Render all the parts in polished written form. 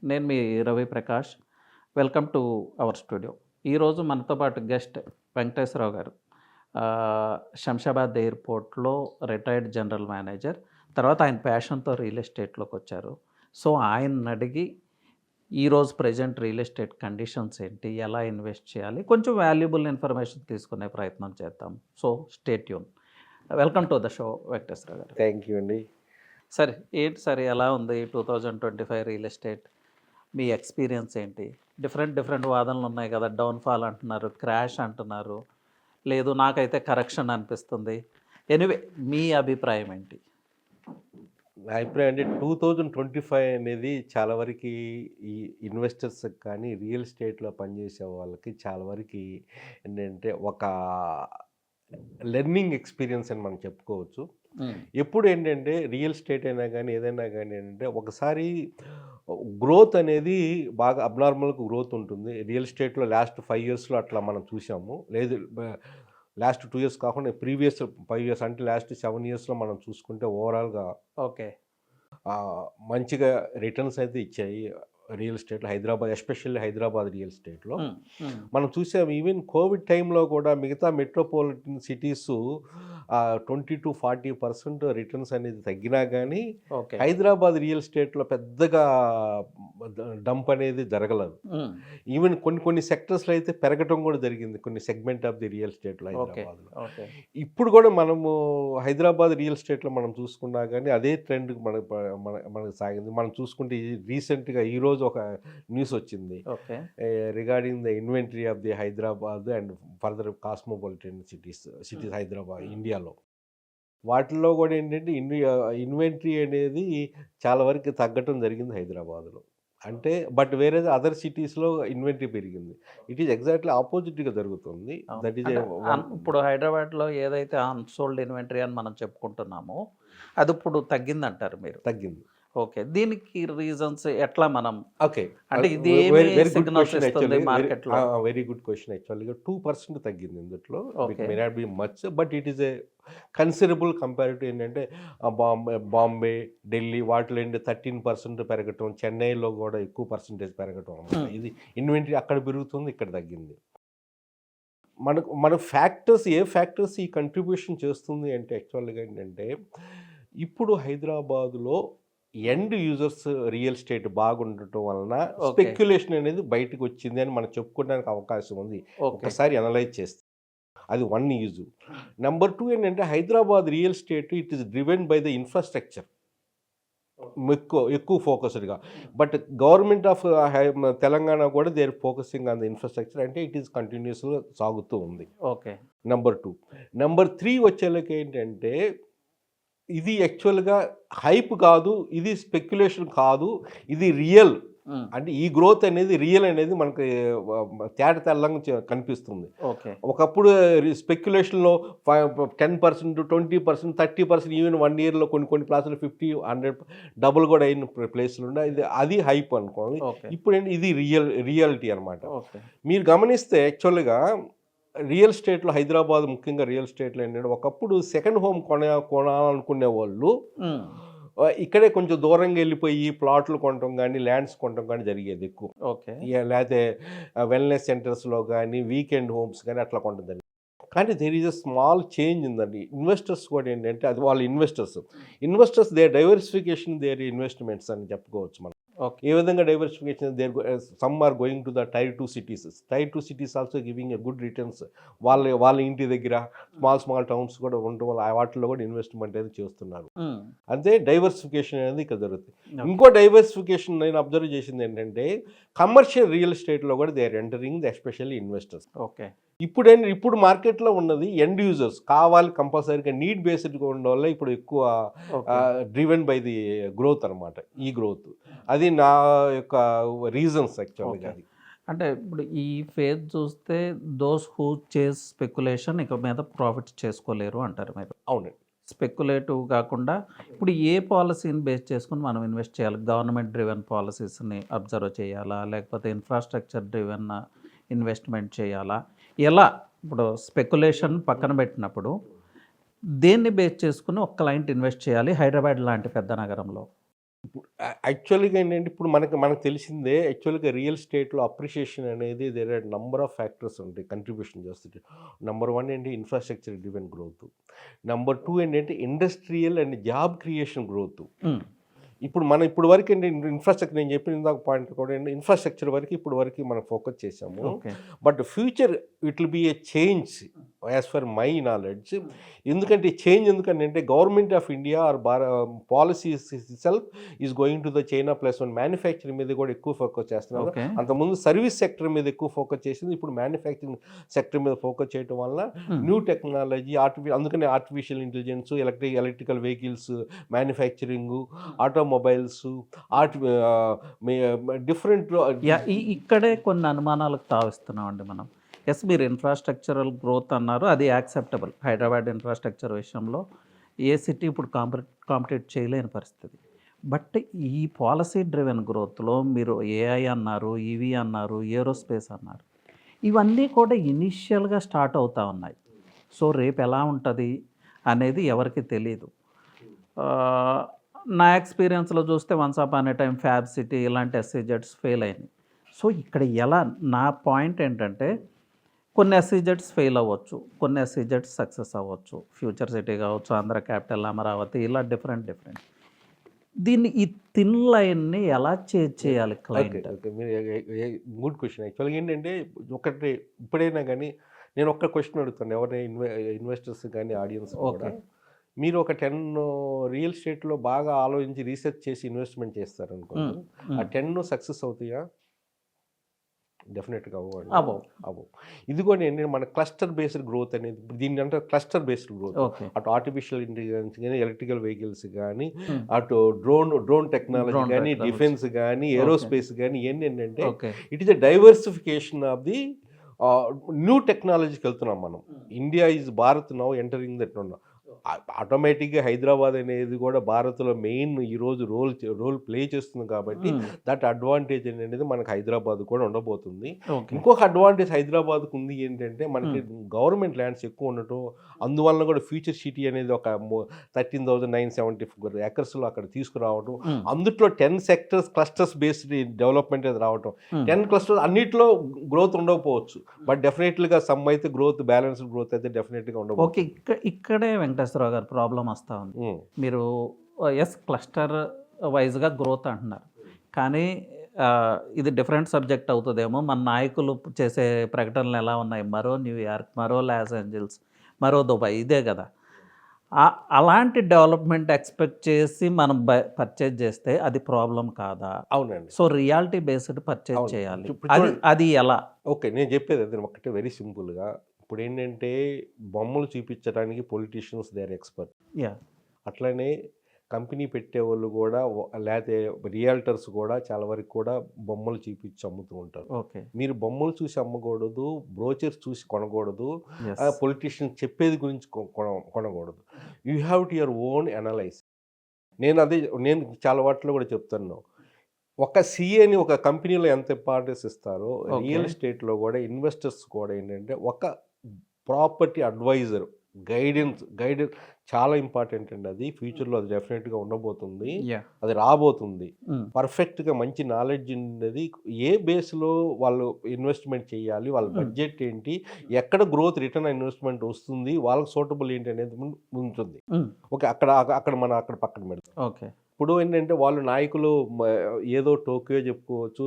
నేను మీ Ravi Prakash. Welcome to our studio. ఈరోజు మనతో పాటు గెస్ట్ వెంకటేశ్వరరావు గారు. శంషాబాద్ ఎయిర్పోర్ట్‌లో రిటైర్డ్ జనరల్ మేనేజర్. తర్వాత ఆయన ప్యాషన్‌తో రియల్ ఎస్టేట్‌లోకి వచ్చారు. సో, ఆయన్ని అడిగి ఈరోజు ప్రెజెంట్ రియల్ ఎస్టేట్ కండిషన్స్ ఏంటి? ఎలా ఇన్వెస్ట్ చేయాలి? కొంచెం వాల్యుబుల్ ఇన్ఫర్మేషన్ తీసుకునే ప్రయత్నం చేద్దాం. So, stay tune. Welcome to the show Venkateswara Rao గారు. థ్యాంక్ యూ అండి. సరే, ఏంటి సార్ ఎలా ఉంది 2025 రియల్ ఎస్టేట్? మీ ఎక్స్పీరియన్స్ ఏంటి? డిఫరెంట్ వాదనలు ఉన్నాయి కదా. డౌన్ఫాల్ అంటున్నారు, క్రాష్ అంటున్నారు, లేదు నాకైతే కరెక్షన్ అనిపిస్తుంది. ఎనీవే మీ అభిప్రాయం ఏంటి? నా అభిప్రాయం అంటే 2025 అనేది చాలా వరకు ఈ ఇన్వెస్టర్స్ కానీ రియల్ ఎస్టేట్లో పనిచేసే వాళ్ళకి చాలా వరకు ఏంటంటే ఒక లెర్నింగ్ ఎక్స్పీరియన్స్ అని మనం చెప్పుకోవచ్చు. ఎప్పుడు ఏంటంటే రియల్ ఎస్టేట్ అయినా కానీ ఏదైనా కానీ ఏంటంటే ఒకసారి గ్రోత్ అనేది బాగా అబ్నార్మల్గా గ్రోత్ ఉంటుంది. రియల్ ఎస్టేట్లో లాస్ట్ 5 ఇయర్స్లో అట్లా మనం చూసాము. లేదు లాస్ట్ 2 ఇయర్స్ కాకుండా ప్రీవియస్ 5 ఇయర్స్ అంటే లాస్ట్ 7 ఇయర్స్లో మనం చూసుకుంటే ఓవరాల్గా ఓకే మంచిగా రిటర్న్స్ అయితే ఇచ్చాయి రియల్ ఎస్టేట్లో. హైదరాబాద్ ఎస్పెషల్లీ హైదరాబాద్ రియల్ ఎస్టేట్లో మనం చూసాం. ఈవెన్ కోవిడ్ టైంలో కూడా మిగతా మెట్రోపాలిటన్ సిటీస్ 20-40% రిటర్న్స్ అనేది తగ్గినా కానీ హైదరాబాద్ రియల్ ఎస్టేట్లో పెద్దగా డంప్ అనేది జరగలేదు. ఈవెన్ కొన్ని సెక్టర్స్లో అయితే పెరగటం కూడా జరిగింది, కొన్ని సెగ్మెంట్ ఆఫ్ ది రియల్ ఎస్టేట్లో హైదరాబాద్లో. ఇప్పుడు కూడా మనము హైదరాబాద్ రియల్ ఎస్టేట్లో మనం చూసుకున్నా కానీ అదే ట్రెండ్ మనకు సాగింది. మనం చూసుకుంటే రీసెంట్గా ఈరోజు ఒక న్యూస్ వచ్చింది regarding the inventory of the Hyderabad and further cosmopolitan cities Hyderabad ఇండియాలో. వాటిల్లో కూడా ఏంటంటే ఇన్వెంటరీ అనేది చాలా వరకు తగ్గటం జరిగింది హైదరాబాద్లో. అంటే బట్ వేరే అదర్ సిటీస్లో ఇన్వెంటరీ పెరిగింది. ఇట్ ఈస్ ఎగ్జాక్ట్లీ ఆపోజిట్గా జరుగుతుంది. దట్ ఈస్ ఇప్పుడు హైదరాబాద్లో ఏదైతే అన్సోల్డ్ ఇన్వెంటరీ అని మనం చెప్పుకుంటున్నామో అది ఇప్పుడు తగ్గిందంటారు మీరు? తగ్గింది. ఓకే, దీనికి రీజన్స్ ఎట్లా మనం? ఓకే, అంటే ఇది వెరీ గుడ్ క్వశ్చన్. యాక్చువల్గా 2% తగ్గింది ఇందులో. It may not be much but it is a considerable comparative. ఏంటంటే బాంబే, ఢిల్లీ వాటిలో ఏంటి 13% పెరగటం, చెన్నైలో కూడా ఎక్కువ పర్సంటేజ్ పెరగటం అన్నమాట. ఇది ఇన్వెంటరీ అక్కడ పెరుగుతుంది, ఇక్కడ తగ్గింది. మన ఫ్యాక్టర్స్ ఏ ఫ్యాక్టర్స్ ఈ కంట్రిబ్యూషన్ చేస్తుంది అంటే యాక్చువల్గా ఏంటంటే ఇప్పుడు హైదరాబాద్లో ఎండ్ యూజర్స్ రియల్ ఎస్టేట్ బాగుండటం వలన స్పెక్యులేషన్ అనేది బయటకు వచ్చింది అని మనం చెప్పుకోవడానికి అవకాశం ఉంది ఒకసారి అనలైజ్ చేస్తే. అది వన్ యూజ్. నెంబర్ 2 ఏంటంటే Hyderabad real estate it is driven by the infrastructure ఎక్కువ ఫోకస్డ్గా. బట్ గవర్నమెంట్ ఆఫ్ తెలంగాణ కూడా they are focusing on the infrastructure. అంటే ఇట్ ఈస్ కంటిన్యూస్గా సాగుతూ ఉంది. Okay, number 2. నెంబర్ 3 వచ్చేళ్ళకి ఏంటంటే ఇది యాక్చువల్గా హైప్ కాదు, ఇది స్పెక్యులేషన్ కాదు, ఇది రియల్. అంటే ఈ గ్రోత్ అనేది రియల్ అనేది మనకి తెల్లంగా కనిపిస్తుంది. ఒకప్పుడు స్పెక్యులేషన్లో 10%, 20%, 30%, ఈవెన్ 1 ఇయర్లో కొన్ని ప్లేసులు 50-100 డబుల్ కూడా అయిన ప్లేసులు ఉన్నాయి. అది హైప్ అనుకోండి. ఇప్పుడు ఏంటి ఇది రియాలిటీ అనమాట. మీరు గమనిస్తే యాక్చువల్గా రియల్ ఎస్టేట్లో హైదరాబాద్ ముఖ్యంగా రియల్ ఎస్టేట్లో ఏంటంటే ఒకప్పుడు సెకండ్ హోమ్ కొనాలనుకునే వాళ్ళు ఇక్కడే కొంచెం దూరంగా వెళ్ళిపోయి ప్లాట్లు కొనటం కానీ ల్యాండ్స్ కొనటం కానీ జరిగేది ఎక్కువ. లేకపోతే వెల్నెస్ సెంటర్స్లో కానీ వీకెండ్ హోమ్స్ కానీ అట్లా కొనటం జరిగేది. కానీ there is a small change ఉందండి. ఇన్వెస్టర్స్ కూడా ఏంటంటే అది వాళ్ళ investors their diversification their investments అని చెప్పుకోవచ్చు మనం. ఏ విధంగా diversification their some are going to the Tier 2 cities. Tier 2 cities also giving a good returns. వాళ్ళ ఇంటి దగ్గర స్మాల్ టౌన్స్ కూడా ఉండటం వల్ల వాటిల్లో కూడా ఇన్వెస్ట్మెంట్ అనేది చేస్తున్నారు. అంతే డైవర్సిఫికేషన్ అనేది ఇక్కడ జరుగుతుంది. ఇంకో డైవర్సిఫికేషన్ నేను అబ్జర్వ్ చేసింది ఏంటంటే కమర్షియల్ రియల్ ఎస్టేట్లో కూడా they are entering the especially investors. Okay, ఇప్పుడు మార్కెట్లో ఉన్నది ఎండ్ యూజర్స్ కావాలి, కంపల్సరీగా నీడ్ బేస్డ్గా ఉండడం వల్ల ఇప్పుడు ఎక్కువ డ్రివెన్ బై ది గ్రోత్ అనమాట. ఈ గ్రోత్ అది నా యొక్క రీజన్స్ యాక్చువల్గా. అది అంటే ఇప్పుడు ఈ ఫేజ్ చూస్తే దోస్ హూ చేస్ స్పెక్యులేషన్ ఇక మీద ప్రాఫిట్స్ చేసుకోలేరు అంటారు మీరు? అవునండి. స్పెక్యులేటివ్ కాకుండా ఇప్పుడు ఏ పాలసీని బేస్ చేసుకుని మనం ఇన్వెస్ట్ చేయాలి? గవర్నమెంట్ డ్రివెన్ పాలసీస్ని అబ్జర్వ్ చేయాలా, లేకపోతే ఇన్ఫ్రాస్ట్రక్చర్ డ్రివెన్ ఇన్వెస్ట్మెంట్ చేయాలా? ఎలా ఇప్పుడు స్పెక్యులేషన్ పక్కన పెట్టినప్పుడు దేన్ని బేస్ చేసుకుని ఒక క్లయింట్ ఇన్వెస్ట్ చేయాలి హైదరాబాద్ లాంటి పెద్ద నగరంలో? ఇప్పుడు యాక్చువల్‌గా ఏంటంటే ఇప్పుడు మనకు తెలిసిందే యాక్చువల్‌గా రియల్ ఎస్టేట్‌లో అప్రిషియేషన్ అనేది there are number of factors ఉంటాయి కంట్రిబ్యూషన్ చేస్తుంటాయి. నంబర్ 1 ఏంటి ఇన్‌ఫ్రాస్ట్రక్చర్ డ్రివెన్ గ్రోత్. నంబర్ 2 ఏంటంటే industrial and job creation growth. ఇప్పుడు వరకు ఏంటి ఇన్‌ఫ్రాస్ట్రక్చర్ నేను చెప్పిన ఇందాక పాయింట్ కూడా ఏంటి ఇన్‌ఫ్రాస్ట్రక్చర్ వరకు మనం ఫోకస్ చేసాము. Okay. But future it will be a change as for my knowledge. ఎందుకంటే చేంజ్ ఎందుకంటే government of India are policies self is going to the China +1 manufacturing మీద కూడా ఎక్కువ ఫోకస్ చేస్తున్నారు. ఓకే. అంతకుముందు సర్వీస్ సెక్టర్ మీద ఎక్కువ ఫోకస్ చేసింది. ఇప్పుడు మ్యానుఫ్యాక్చరింగ్ సెక్టర్ మీద ఫోకస్ చేయడం వల్ల న్యూ టెక్నాలజీ అందుకనే artificial intelligence, electrical vehicles manufacturing, automobiles, different ఇక్కడే కొన్ని అనుమానాలకు తావిస్తున్నామండి మనం. ఎస్, మీరు ఇన్ఫ్రాస్ట్రక్చరల్ గ్రోత్ అన్నారు, అది యాక్సెప్టబుల్. హైదరాబాద్ ఇన్ఫ్రాస్ట్రక్చర్ విషయంలో ఏ సిటీ ఇప్పుడు కాంపిటేట్ చేయలేని పరిస్థితి. బట్ ఈ పాలసీ డ్రివెన్ గ్రోత్లో మీరు ఏఐ అన్నారు, ఈవీ అన్నారు, ఏరోస్పేస్ అన్నారు, ఇవన్నీ కూడా ఇనీషియల్గా స్టార్ట్ అవుతూ ఉన్నాయి. సో రేపు ఎలా ఉంటుంది అనేది ఎవరికి తెలియదు. నా ఎక్స్పీరియన్స్లో చూస్తే వన్స్ అపాన్ ఏ టైం ఫ్యాబ్ సిటీ ఇలాంటి ఎస్సీజెడ్స్ ఫెయిల్ అయినాయి. సో ఇక్కడ ఎలా, నా పాయింట్ ఏంటంటే కొన్ని ఎస్సీజెడ్స్ ఫెయిల్ అవ్వచ్చు, కొన్ని ఎస్సీజెడ్స్ సక్సెస్ అవ్వచ్చు. ఫ్యూచర్ సిటీ కావచ్చు, ఆంధ్ర క్యాపిటల్ అమరావతి, ఇలా డిఫరెంట్. దీన్ని ఈ థిన్ లైన్ని ఎలా చేయాలి క్లయింట్? ఓకే. మీరు గుడ్ క్వశ్చన్. యాక్చువల్‌గా ఏంటంటే ఒకటి ఇప్పుడైనా కానీ నేను ఒక్క క్వశ్చన్ అడుగుతాను ఎవరైనా ఇన్వెస్టర్స్ కానీ ఆడియన్స్ కూడా. ఓకే. మీరు ఒక 10 రియల్ ఎస్టేట్‌లో బాగా ఆలోచించి రీసెర్చ్ చేసి ఇన్వెస్ట్‌మెంట్ చేస్తారనుకోండి. ఆ 10 సక్సెస్ అవుతాయా? డెఫినెట్‌గా అవ్వవు. ఇది కూడా ఏంటంటే మన క్లస్టర్ బేస్డ్ గ్రోత్ అనేది దీన్ని అంటే క్లస్టర్ బేస్డ్ గ్రోత్. ఓకే. అటు ఆర్టిఫిషియల్ ఇంటెలిజెన్స్ కానీ, ఎలక్ట్రికల్ వెహికల్స్ కానీ, అటు డ్రోన్ టెక్నాలజీ కానీ, డిఫెన్స్ కానీ, ఏరోస్పేస్ కానీ ఏంటంటే okay. It is a diversification of the new టెక్నాలజీకి వెళ్తున్నాం మనం. India is Bharat now entering that. ఆటోమేటిక్గా హైదరాబాద్ అనేది కూడా భారత్లో మెయిన్ ఈరోజు రోల్ ప్లే చేస్తుంది కాబట్టి దట్ అడ్వాంటేజ్ అనేది మనకు హైదరాబాద్ కూడా ఉండబోతుంది. ఇంకొక అడ్వాంటేజ్ హైదరాబాద్కు ఉంది ఏంటంటే మనకి గవర్నమెంట్ ల్యాండ్స్ ఎక్కువ ఉండటం, అందువలన కూడా ఫ్యూచర్ సిటీ అనేది ఒక 13,974 ఎకర్స్లో అక్కడ తీసుకురావడం, అందుట్లో 10 సెక్టర్స్ క్లస్టర్స్ బేస్డ్ డెవలప్మెంట్ అది రావటం. 10 క్లస్టర్స్ అన్నిట్లో గ్రోత్ ఉండకపోవచ్చు, బట్ డెఫినెట్లీగా సమ్ అయితే గ్రోత్, బ్యాలెన్స్డ్ గ్రోత్ అయితే డెఫినెట్గా ఉండవచ్చు. ఓకే. ఇక్కడే వెంకటేశ్వరరావు గారు ప్రాబ్లం వస్తూ ఉంది. మీరు ఎస్ క్లస్టర్ వైజ్గా గ్రోత్ అంటున్నారు, కానీ ఇది డిఫరెంట్ సబ్జెక్ట్ అవుతుందేమో. మన నాయకులు చేసే ప్రకటనలు ఎలా ఉన్నాయి, మరో న్యూయార్క్, మరో లాస్ ఏంజల్స్, మరో దుబాయ్, ఇదే కదా. అలాంటి డెవలప్మెంట్ ఎక్స్పెక్ట్ చేసి మనం పర్చేజ్ చేస్తే అది ప్రాబ్లం కాదా? అవునండి. సో రియాలిటీ బేస్డ్ పర్చేజ్ చేయాలి, అది ఎలా? ఓకే, నేను చెప్పేది అదే ఒకటే వెరీ సింపుల్గా. ఇప్పుడు ఏంటంటే బొమ్మలు చూపించడానికి పొలిటీషియన్స్ దే ఆర్ ఎక్స్పర్ట్. అట్లనే కంపెనీ పెట్టేవాళ్ళు కూడా లేకపోతే రియాల్టర్స్ కూడా చాలా వరకు కూడా బొమ్మలు చూపించి అమ్ముతూ ఉంటారు. ఓకే. మీరు బొమ్మలు చూసి అమ్మకూడదు, బ్రోచర్స్ చూసి కొనకూడదు, పొలిటీషియన్స్ చెప్పేది గురించి కొనకూడదు. You have to your own analyse. నేను చాలా వాటిలో కూడా చెప్తాను. ఒక సిఏని ఒక కంపెనీలో ఎంత ఇంపార్టెన్స్ ఇస్తారో రియల్ ఎస్టేట్లో కూడా ఇన్వెస్టర్స్ కూడా ఏంటంటే ఒక ప్రాపర్టీ అడ్వైజర్ గైడెన్స్ చాలా ఇంపార్టెంట్ అండి. అది ఫ్యూచర్లో అది డెఫినెట్గా ఉండబోతుంది, అది రాబోతుంది. పర్ఫెక్ట్గా మంచి నాలెడ్జ్ ఉండేది, ఏ బేస్లో వాళ్ళు ఇన్వెస్ట్మెంట్ చేయాలి, వాళ్ళ బడ్జెట్ ఏంటి, ఎక్కడ గ్రోత్ రిటర్న్ ఇన్వెస్ట్మెంట్ వస్తుంది, వాళ్ళకి సూటబుల్ ఏంటి అనేది ఉంటుంది. ఓకే, అక్కడ మనం పక్కన పెడతాం. ఓకే. ఇప్పుడు ఏంటంటే వాళ్ళు నాయకులు ఏదో టోక్యో చెప్పుకోవచ్చు,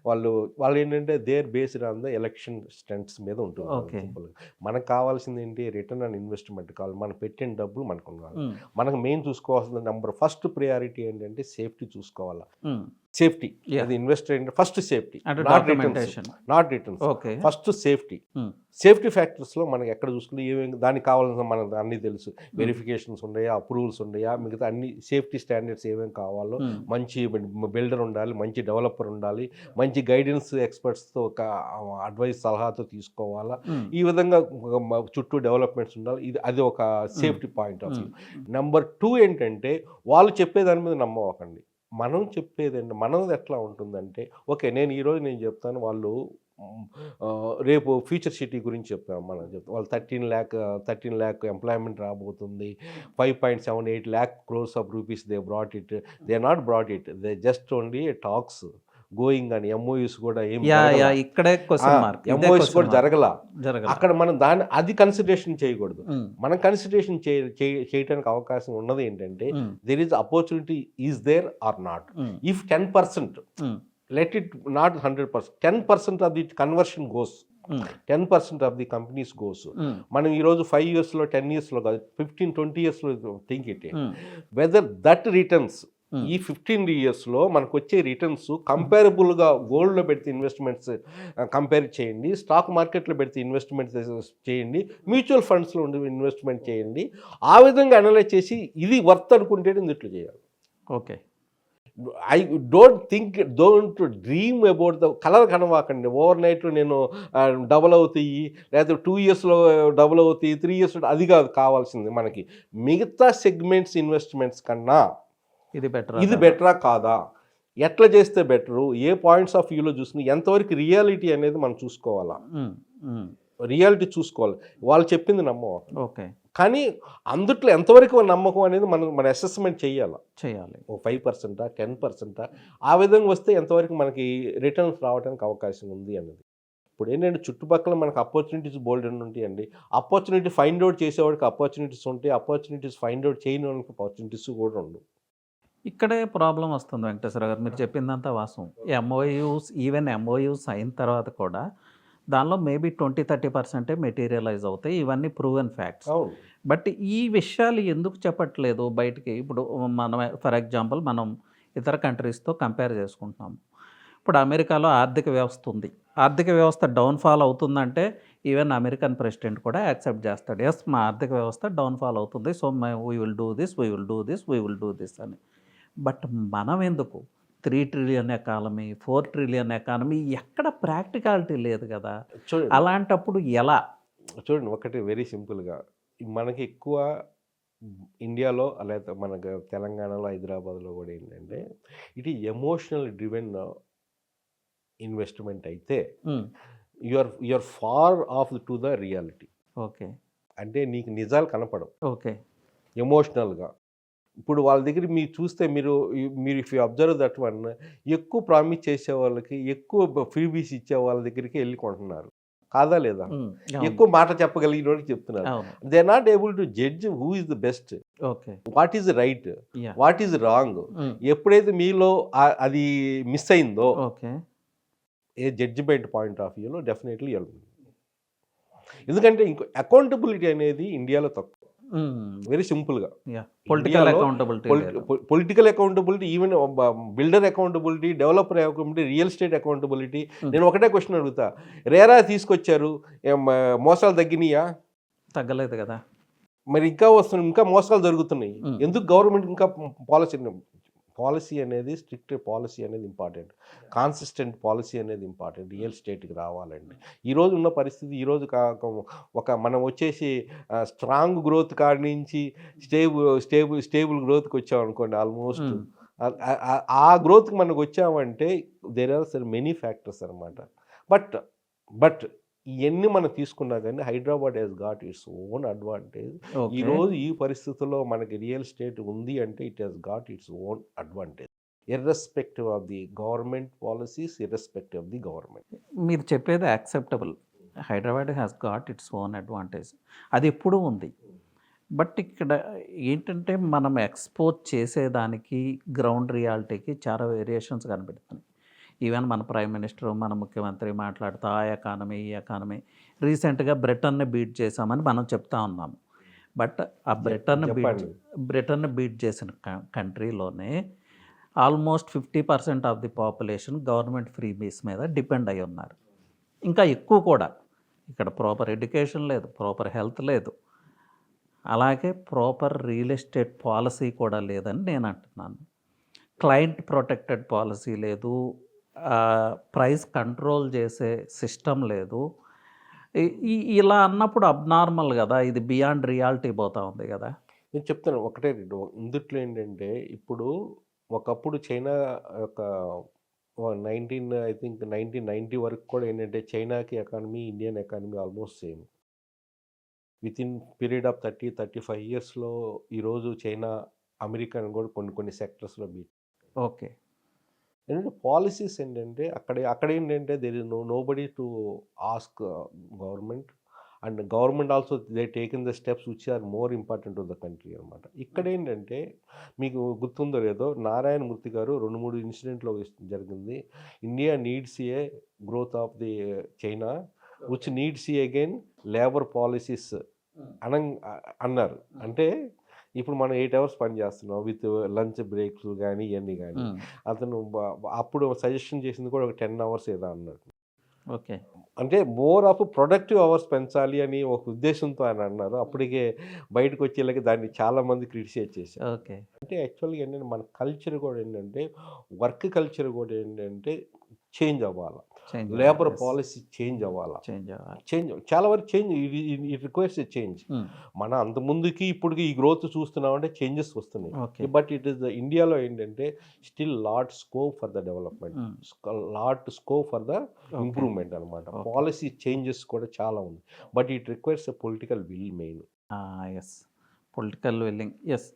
వాళ్ళు ఏంటంటే their based on the election stunts మీద ఉంటుంది. మనకు కావాల్సింది ఏంటి, రిటర్న్ ఆన్ ఇన్వెస్ట్మెంట్ కావాలి. మనం పెట్టిన డబ్బులు మనకు ఉండాలి. మనకు మెయిన్ చూసుకోవాల్సిన ఫస్ట్ ప్రయారిటీ ఏంటంటే సేఫ్టీ చూసుకోవాలా. సేఫ్టీ, అది ఇన్వెస్టర్ ఏంటంటే first safety, not returns. First safety ఫ్యాక్టర్స్లో మనకి ఎక్కడ చూసుకుంటే ఏమేమి దానికి కావాల్సిన మనకు అన్నీ తెలుసు. వెరిఫికేషన్స్ ఉన్నాయా, అప్రూవల్స్ ఉన్నాయా, మిగతా అన్ని సేఫ్టీ స్టాండర్డ్స్ ఏమేమి కావాలో, మంచి బిల్డర్ ఉండాలి, మంచి డెవలపర్ ఉండాలి, మంచి గైడెన్స్ ఎక్స్పర్ట్స్తో ఒక అడ్వైస్ సలహాతో తీసుకోవాలా. ఈ విధంగా చుట్టూ డెవలప్మెంట్స్ ఉండాలి. అది ఒక safety point of view. Number 2 ఏంటంటే వాళ్ళు చెప్పేదాని మీద నమ్మకండి. మనం చెప్పేదండి మనది ఎట్లా ఉంటుందంటే, ఓకే నేను ఈరోజు చెప్తాను, వాళ్ళు రేపు ఫ్యూచర్ సిటీ గురించి చెప్పాము మనం చెప్తాం వాళ్ళు 13 lakh ఎంప్లాయ్మెంట్ రాబోతుంది, 5.78 lakh crores of rupees they brought it. They not brought it, they just only talks going అని MOUs కూడా ఏం ఇక్కడే క్వశ్చన్ మార్క్, MOUs కూడా జరగల. జరగల. అక్కడ మనం అది కన్సిడరేషన్ చేయకూడదు. మనం కన్సిడరేషన్ చేయడానికి అవకాశం ఉన్నది ఏంటంటే there is opportunity is there or not. If 10%, let it not 100%, 10% of the conversion goes, 10% of the companies goes. మనం ఈరోజు 5 yearsలో 10 yearsలో కాదు 15-20 yearsలో think it whether that returns ఈ 15 yearsలో మనకు వచ్చే రిటర్న్స్ కంపేరబుల్గా గోల్డ్లో పెడితే ఇన్వెస్ట్మెంట్స్ కంపేర్ చేయండి, స్టాక్ మార్కెట్లో పెడితే ఇన్వెస్ట్మెంట్ చేయండి, మ్యూచువల్ ఫండ్స్లో ఉండి ఇన్వెస్ట్మెంట్ చేయండి. ఆ విధంగా అనలైజ్ చేసి ఇది వర్త్ అనుకుంటే ఇట్లా చేయాలి. Okay, I don't dream about the colour కనవాకండి. ఓవర్ నైట్ నేను డబుల్ అవుతాయి, లేకపోతే 2 yearsలో డబుల్ అవుతాయి, 3 years అది కాదు కావాల్సింది మనకి. మిగతా సెగ్మెంట్స్ ఇన్వెస్ట్మెంట్స్ కన్నా ఇది బెటరా కాదా, ఎట్లా చేస్తే బెటరు, ఏ పాయింట్స్ ఆఫ్ వ్యూలో చూసుకుని ఎంతవరకు రియాలిటీ అనేది మనం చూసుకోవాలా, రియాలిటీ చూసుకోవాలి. వాళ్ళు చెప్పింది నమ్మవాలి. ఓకే, కానీ అందుట్లో ఎంతవరకు నమ్మకం అనేది మన అసెస్మెంట్ చేయాలి. ఓ 5%, 10%, ఆ విధంగా వస్తే ఎంతవరకు మనకి రిటర్న్స్ రావడానికి అవకాశం ఉంది అన్నది. ఇప్పుడు ఏంటంటే చుట్టుపక్కల మనకు ఆపర్చునిటీస్ బోల్డ్ అని ఉంటాయండి. ఆపర్చునిటీ ఫైండ్ అవుట్ చేసేవాడికి ఆపర్చునిటీస్ ఉంటాయి, ఆపర్చునిటీస్ ఫైండ్ అవుట్ చేయని వాళ్ళకి ఆపర్చునిటీస్ కూడా ఉండవు. ఇక్కడే ప్రాబ్లం వస్తుంది వెంకటేశ్వర గారు, మీరు చెప్పిందంతా వాస్తవం. MOUs అయిన తర్వాత కూడా దానిలో మేబీ 20-30% మెటీరియలైజ్ అవుతాయి. ఇవన్నీ ప్రూవెన్ ఫ్యాక్ట్స్. బట్ ఈ విషయాలు ఎందుకు చెప్పట్లేదు బయటికి? ఇప్పుడు మనం ఫర్ ఎగ్జాంపుల్ మనం ఇతర కంట్రీస్తో కంపేర్ చేసుకుంటున్నాము. ఇప్పుడు అమెరికాలో ఆర్థిక వ్యవస్థ ఉంది, ఆర్థిక వ్యవస్థ డౌన్ఫాల్ అవుతుందంటే ఈవెన్ అమెరికన్ ప్రెసిడెంట్ కూడా యాక్సెప్ట్ చేస్తాడు, ఎస్ మా ఆర్థిక వ్యవస్థ డౌన్ఫాల్ అవుతుంది, so we will do this అని. బట్ మనం ఎందుకు 3 trillion ఎకానమీ, 4 trillion ఎకానమీ, ఎక్కడ ప్రాక్టికాలిటీ లేదు కదా. అలాంటప్పుడు ఎలా? చూడండి, ఒకటి వెరీ సింపుల్గా మనకి ఎక్కువ ఇండియాలో లేదా మనకు తెలంగాణలో హైదరాబాద్లో కూడా ఏంటంటే ఇది ఎమోషనల్ డ్రివెన్ ఇన్వెస్ట్మెంట్ అయితే you're far off to the reality. Okay, అంటే నీకు నిజాలు కనపడవు. ఓకే, ఎమోషనల్గా ఇప్పుడు వాళ్ళ దగ్గర మీరు చూస్తే మీరు if you observe that one, ఎక్కువ ప్రామిస్ చేసే వాళ్ళకి ఎక్కువ ఫ్రీబీస్ ఇచ్చే వాళ్ళ దగ్గరికి వెళ్ళి కొంటున్నారు, కాదా లేదా? ఎక్కువ మాట చెప్పగలిగిన వాళ్ళకి చెప్తున్నారు. They are not able to judge who is the best, what is right, what is wrong. ఎప్పుడైతే మీలో అది మిస్ అయిందో ఏ జడ్జిమెంట్ పాయింట్ ఆఫ్ వ్యూలో డెఫినెట్లీ వెళ్తుంది. ఎందుకంటే ఇంకో అకౌంటబిలిటీ అనేది ఇండియాలో తక్కువ. వెరీ సింపుల్గా political accountability, even builder accountability, developer accountability, real estate accountability. నేను ఒకటే క్వశ్చన్ అడుగుతా, రేరా తీసుకొచ్చారు, మోసాలు తగ్గినాయా? తగ్గలేదు కదా. మరి ఇంకా వస్తున్నాయి, ఇంకా మోసాలు జరుగుతున్నాయి. ఎందుకు గవర్నమెంట్ ఇంకా పాలసీ అనేది స్ట్రిక్ట్ పాలసీ అనేది ఇంపార్టెంట్, కాన్సిస్టెంట్ పాలసీ అనేది ఇంపార్టెంట్ రియల్ ఎస్టేట్కి రావాలండి. ఈరోజు ఉన్న పరిస్థితి, ఈరోజు మనం వచ్చేసి స్ట్రాంగ్ గ్రోత్ కాడి నుంచి స్టేబుల్ గ్రోత్కి వచ్చామనుకోండి. ఆల్మోస్ట్ ఆ గ్రోత్కి మనకు వచ్చామంటే దేర్ ఆర్ మెనీ ఫ్యాక్టర్స్ అనమాట. బట్ ఇవన్నీ మనం తీసుకున్నా కానీ Hyderabad has got its own advantage. ఈరోజు ఈ పరిస్థితుల్లో మనకి రియల్ ఎస్టేట్ ఉంది అంటే it has got its own advantage, irrespective of the government policies, irrespective of the government. మీరు చెప్పేది acceptable, Hyderabad has got its own advantage, అది ఎప్పుడూ ఉంది. బట్ ఇక్కడ ఏంటంటే మనం ఎక్స్పోజ్ చేసేదానికి గ్రౌండ్ రియాలిటీకి చాలా వేరియేషన్స్ కనిపెడుతున్నాయి. ఈవెన్ మన ప్రైమ్ మినిస్టర్, మన ముఖ్యమంత్రి మాట్లాడుతూ ఆ ఎకానమీ ఈ ఎకానమీ, రీసెంట్గా బ్రిటన్ని బీట్ చేసామని మనం చెప్తా ఉన్నాము. బట్ ఆ బ్రిటన్ని బీట్ చేసిన కంట్రీలోనే almost 50% of the population government freebies మీద డిపెండ్ అయి ఉన్నారు. ఇంకా ఎక్కువ కూడా. ఇక్కడ ప్రాపర్ ఎడ్యుకేషన్ లేదు, ప్రాపర్ హెల్త్ లేదు, అలాగే ప్రాపర్ రియల్ ఎస్టేట్ పాలసీ కూడా లేదని నేను అంటున్నాను. క్లయింట్ ప్రొటెక్టెడ్ పాలసీ లేదు, ప్రైస్ కంట్రోల్ చేసే సిస్టమ్ లేదు. ఇలా అన్నప్పుడు అబ్నార్మల్ కదా, ఇది బియాండ్ రియాలిటీ పోతా ఉంది కదా. నేను చెప్తాను ఒకటే, ఇందుట్లో ఏంటంటే ఇప్పుడు ఒకప్పుడు చైనా యొక్క ఐ థింక్ 1990 వరకు కూడా ఏంటంటే చైనాకి economy, Indian economy almost same. Within period of 35 ఇయర్స్‌లో ఈరోజు చైనా, అమెరికాను కూడా కొన్ని సెక్టర్స్‌లో బీట్. ఓకే. ఏంటంటే పాలిసీస్ ఏంటంటే అక్కడేంటంటే there is nobody to ask government, and government also they taken the steps which are more important to the country అనమాట. ఇక్కడేంటంటే మీకు గుర్తుందో లేదో నారాయణ మూర్తి గారు 2-3 ఇన్సిడెంట్లో జరిగింది. India needs a growth of the China which needs a again labour policies అన్నారు. అంటే ఇప్పుడు మనం 8 అవర్స్ పని చేస్తున్నాం విత్ లంచ్ బ్రేక్స్ కానీ ఇవన్నీ కానీ. అతను అప్పుడు సజెషన్ చేసింది కూడా ఒక 10 అవర్స్ ఏదో అన్నాడు. ఓకే. అంటే మోర్ ఆఫ్ ప్రొడక్టివ్ అవర్స్ పెంచాలి అని ఒక ఉద్దేశంతో ఆయన అన్నారు. అప్పటికే బయటకు వచ్చేలాగా దాన్ని చాలామంది క్రిటిసైజ్ చేశారు. ఓకే. అంటే యాక్చువల్గా ఏంటంటే మన కల్చర్ కూడా ఏంటంటే వర్క్ కల్చర్ కూడా ఏంటంటే చేంజ్ అవ్వాలి. లేబర్ పాలసీ చేంజ్ అవ్వాలి. చేంజ్ చాలా వరకు change it requires a change. మన అంత ముందుకి ఇప్పటికి ఈ గ్రోత్ చూస్తున్నామంటే చేంజెస్ వస్తున్నాయి. బట్ ఇట్ ఈస్ ఇండియాలో ఏంటంటే still lot scope for the development, lot scope for the improvement అనమాట. పాలసీ చేంజెస్ కూడా చాలా ఉంది. But it requires a political will main. Yes, political willing. Yes,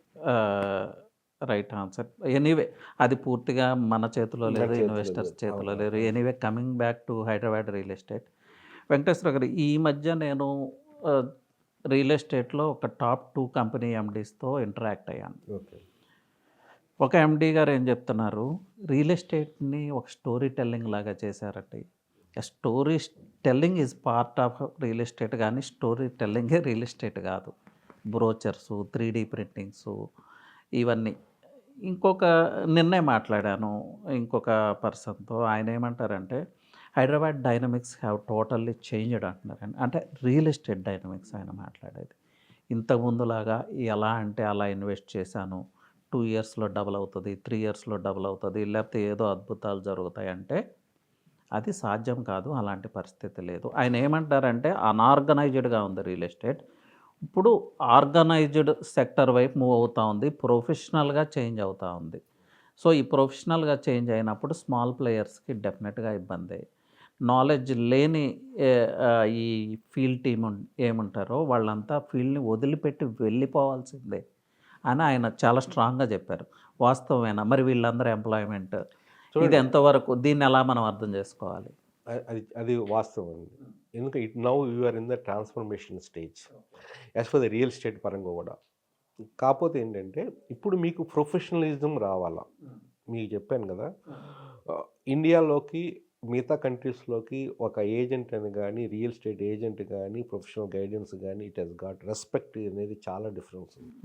right answer. Anyway అది పూర్తిగా మన చేతిలో లేదు, ఇన్వెస్టర్స్ చేతిలో లేదు. Anyway coming back to Hyderabad real estate, Venkateswara గారు, ఈ మధ్య నేను రియల్ ఎస్టేట్లో ఒక టాప్ 2 కంపెనీ ఎండీస్తో ఇంటరాక్ట్ అయ్యాను. ఒక ఎండీ గారు ఏం చెప్తున్నారు, రియల్ ఎస్టేట్ని ఒక స్టోరీ టెల్లింగ్ లాగా చేశారట. Story telling is part of real estate, కానీ స్టోరీ టెల్లింగే రియల్ ఎస్టేట్ కాదు. బ్రోచర్సు, 3D ప్రింటింగ్సు, ఇవన్నీ. ఇంకొక నిన్నే మాట్లాడాను ఇంకొక పర్సన్తో. ఆయన ఏమంటారంటే Hyderabad dynamics have totally changed అంటున్నారండి. అంటే రియల్ ఎస్టేట్ డైనమిక్స్ ఆయన మాట్లాడేది. ఇంతకుముందులాగా ఎలా అంటే అలా ఇన్వెస్ట్ చేశాను, 2 ఇయర్స్లో డబుల్ అవుతుంది, 3 ఇయర్స్లో డబుల్ అవుతుంది, లేకపోతే ఏదో అద్భుతాలు జరుగుతాయంటే అది సాధ్యం కాదు. అలాంటి పరిస్థితి లేదు. ఆయన ఏమంటారంటే అనార్గనైజ్డ్గా ఉంది రియల్ ఎస్టేట్, ఇప్పుడు ఆర్గనైజ్డ్ సెక్టర్ వైపు మూవ్ అవుతూ ఉంది, ప్రొఫెషనల్గా చేంజ్ అవుతూ ఉంది. సో ఈ ప్రొఫెషనల్గా చేంజ్ అయినప్పుడు స్మాల్ ప్లేయర్స్కి డెఫినెట్గా ఇబ్బంది. నాలెడ్జ్ లేని ఈ ఫీల్డ్ టీమ్ ఏముంటారో వాళ్ళంతా ఫీల్డ్ని వదిలిపెట్టి వెళ్ళిపోవాల్సిందే అని ఆయన చాలా స్ట్రాంగ్గా చెప్పారు. వాస్తవమేనా మరి వీళ్ళందరూ ఎంప్లాయ్మెంట్? ఇది ఎంతవరకు, దీన్ని ఎలా మనం అర్థం చేసుకోవాలి? అది వాస్తవం అండి. ఎందుకంటే it now you're in the transformation stage as for the real estate పరంగా కూడా. కాకపోతే ఏంటంటే ఇప్పుడు మీకు ప్రొఫెషనలిజం రావాలా. మీకు చెప్పాను కదా, ఇండియాలోకి మిగతా కంట్రీస్లోకి ఒక ఏజెంట్ అని కానీ, రియల్ ఎస్టేట్ ఏజెంట్ కానీ, ప్రొఫెషనల్ గైడెన్స్ కానీ, ఇట్ హెస్ గాట్ రెస్పెక్ట్ అనేది చాలా డిఫరెన్స్ ఉంది.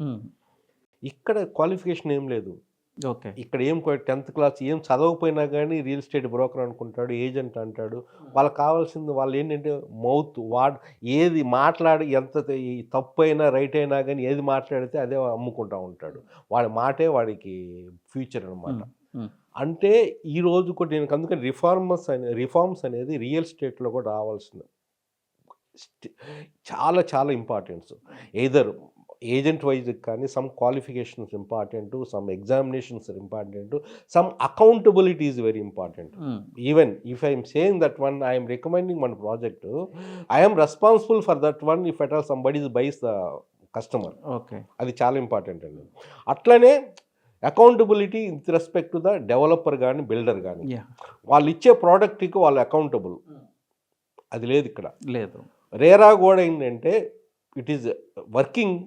ఇక్కడ క్వాలిఫికేషన్ ఏం లేదు. ఓకే. ఇక్కడ ఏం 10th క్లాస్ ఏం చదవకపోయినా కానీ రియల్ ఎస్టేట్ బ్రోకర్ అనుకుంటాడు, ఏజెంట్ అంటాడు. వాళ్ళకి కావాల్సింది వాళ్ళు ఏంటంటే మౌత్ ఏది మాట్లాడి ఎంత తప్పు అయినా రైట్ అయినా కానీ ఏది మాట్లాడితే అదే అమ్ముకుంటూ ఉంటాడు. వాడి మాటే వాడికి ఫ్యూచర్ అనమాట. అంటే ఈరోజు కూడా నేను అందుకని రిఫార్మ్స్ అనేది రియల్ ఎస్టేట్లో కూడా రావాల్సింది చాలా చాలా ఇంపార్టెన్స్. ఎయిదర్ ఏజెంట్ వైజ్ కానీ some qualifications important, some examinations important, some accountability is very important. Even if I'm saying that one I'm recommending one project, I'm responsible for that one if at all somebody buys the customer. Okay, అది చాలా important అండి. అట్లనే accountability with respect to the developer కానీ builder కానీ, వాళ్ళు ఇచ్చే ప్రోడక్ట్కి వాళ్ళు అకౌంటబుల్. అది లేదు ఇక్కడ, లేదు. రేరా కూడా ఏంటంటే it is working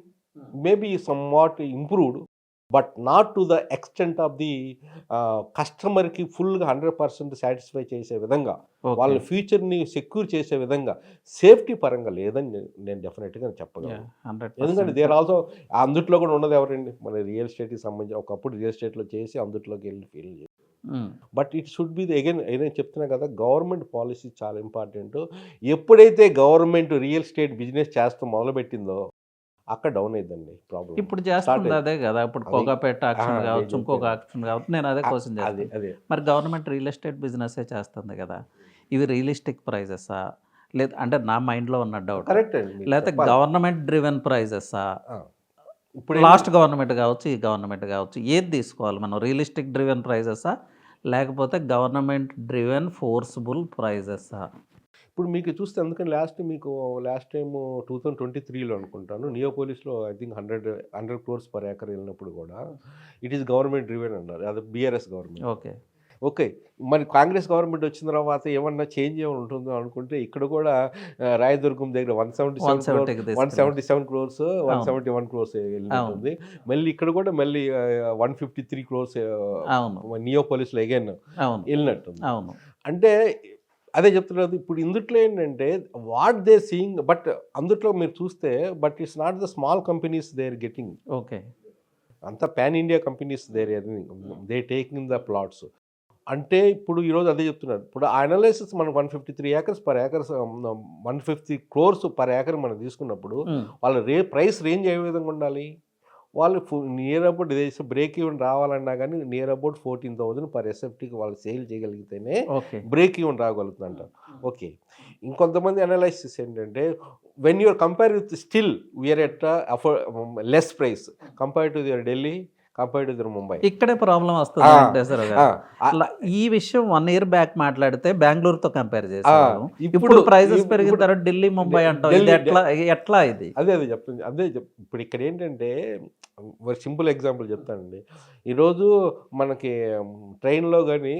maybe somewhat improved, but not to the extent of the కస్టమర్కి ఫుల్గా 100% సాటిస్ఫై చేసే విధంగా, వాళ్ళ ఫ్యూచర్ని సెక్యూర్ చేసే విధంగా సేఫ్టీ పరంగా లేదని నేను డెఫినెట్గా చెప్పగలను. ఎందుకంటే దేర్ ఆల్సో అందుట్లో కూడా ఉన్నది ఎవరండి, మన రియల్ ఎస్టేట్కి సంబంధించి ఒకప్పుడు రియల్ ఎస్టేట్లో చేసి అందుట్లోకి వెళ్ళి ఫీల్ చేసి. But it should be again ఏదైనా చెప్తున్నా కదా, గవర్నమెంట్ పాలసీ చాలా ఇంపార్టెంట్. ఎప్పుడైతే గవర్నమెంట్ రియల్ ఎస్టేట్ బిజినెస్ చేస్తూ మొదలుపెట్టిందో అక్కడ డౌన్ అయిందండి ప్రాబ్లం. ఇప్పుడు చేస్తుంది అదే కదా, ఇప్పుడు కోకాపేట ఆక్షన్ కావచ్చు, ఇంకొక ఆక్షన్ కావచ్చు. నేను అదే క్వశ్చన్ చేస్తాను, మరి గవర్నమెంట్ రియల్ ఎస్టేట్ బిజినెస్సే చేస్తుంది కదా, ఇవి రియలిస్టిక్ ప్రైజెసా లేదు అంటే నా మైండ్లో ఉన్న డౌట్. కరెక్ట్ అండి. లేకపోతే గవర్నమెంట్ డ్రివెన్ ప్రైజెసా, ఇప్పుడు లాస్ట్ గవర్నమెంట్ కావచ్చు, ఈ గవర్నమెంట్ కావచ్చు, ఏది తీసుకోవాలి మనం? రియలిస్టిక్ డ్రివెన్ ప్రైజెసా లేకపోతే గవర్నమెంట్ డ్రివెన్ ఫోర్స్బుల్ ప్రైజెసా? ఇప్పుడు మీకు చూస్తే అందుకని లాస్ట్ టైం 2023లో అనుకుంటాను నియోపోలిస్లో I think 100 crores per acre వెళ్ళినప్పుడు కూడా ఇట్ ఈస్ గవర్నమెంట్ డ్రివెన్ అన్నారు. అది బీఆర్ఎస్ గవర్నమెంట్. ఓకే. ఓకే. మరి కాంగ్రెస్ గవర్నమెంట్ వచ్చిన తర్వాత ఏమన్నా చేంజ్ ఏమైనా ఉంటుందో అనుకుంటే ఇక్కడ కూడా రాయదుర్గం దగ్గర 177 crores 171 crores వెళ్ళినట్టుంది. మళ్ళీ ఇక్కడ కూడా మళ్ళీ 153 crores నియోపోలిస్లో అగైన్ వెళ్ళినట్టుంది. అంటే అదే చెప్తున్నది. ఇప్పుడు ఇందుట్లో ఏంటంటే వాట్ దే సీయింగ్, బట్ అందుట్లో మీరు చూస్తే but it's not the small companies they are getting. Okay. అంతా pan India companies they taking the plots. అంటే ఇప్పుడు ఈరోజు అదే చెప్తున్నారు. ఇప్పుడు ఆ అనాలిసిస్ మనం 153 acres per acre 150 crores per acre మనం తీసుకున్నప్పుడు వాళ్ళ ప్రైస్ రేంజ్ ఏ విధంగా ఉండాలి? వాళ్ళు నియర్ అబౌట్ బ్రేక్ ఈవెన్ రావాలన్నా కానీ నియర్ అబౌట్ 14,000 పర్ ఎస్ఎఫ్టీకి వాళ్ళు సేల్ చేయగలిగితేనే బ్రేక్ ఈవెన్ రాగలుగుతుందంట. ఓకే. ఇంకొంతమంది అనాలైసిస్ ఏంటంటే when you're compare with still we're at less price compare to your Delhi, compare to Mumbai. ఇక్కడే ప్రాబ్లం వస్తుంది. ఈ విషయం 1 year బ్యాక్ మాట్లాడితే బెంగళూరుతో కంపేర్ చేశారు. ఇప్పుడు ప్రైజెస్ పెరిగిన తర్వాత ఢిల్లీ, ముంబై అంటారు. ఎట్లా ఇది? అదే చెప్తుంది. ఇప్పుడు ఇక్కడ ఏంటంటే సింపుల్ ఎగ్జాంపుల్ చెప్తానండి. ఈరోజు మనకి ట్రైన్లో కానీ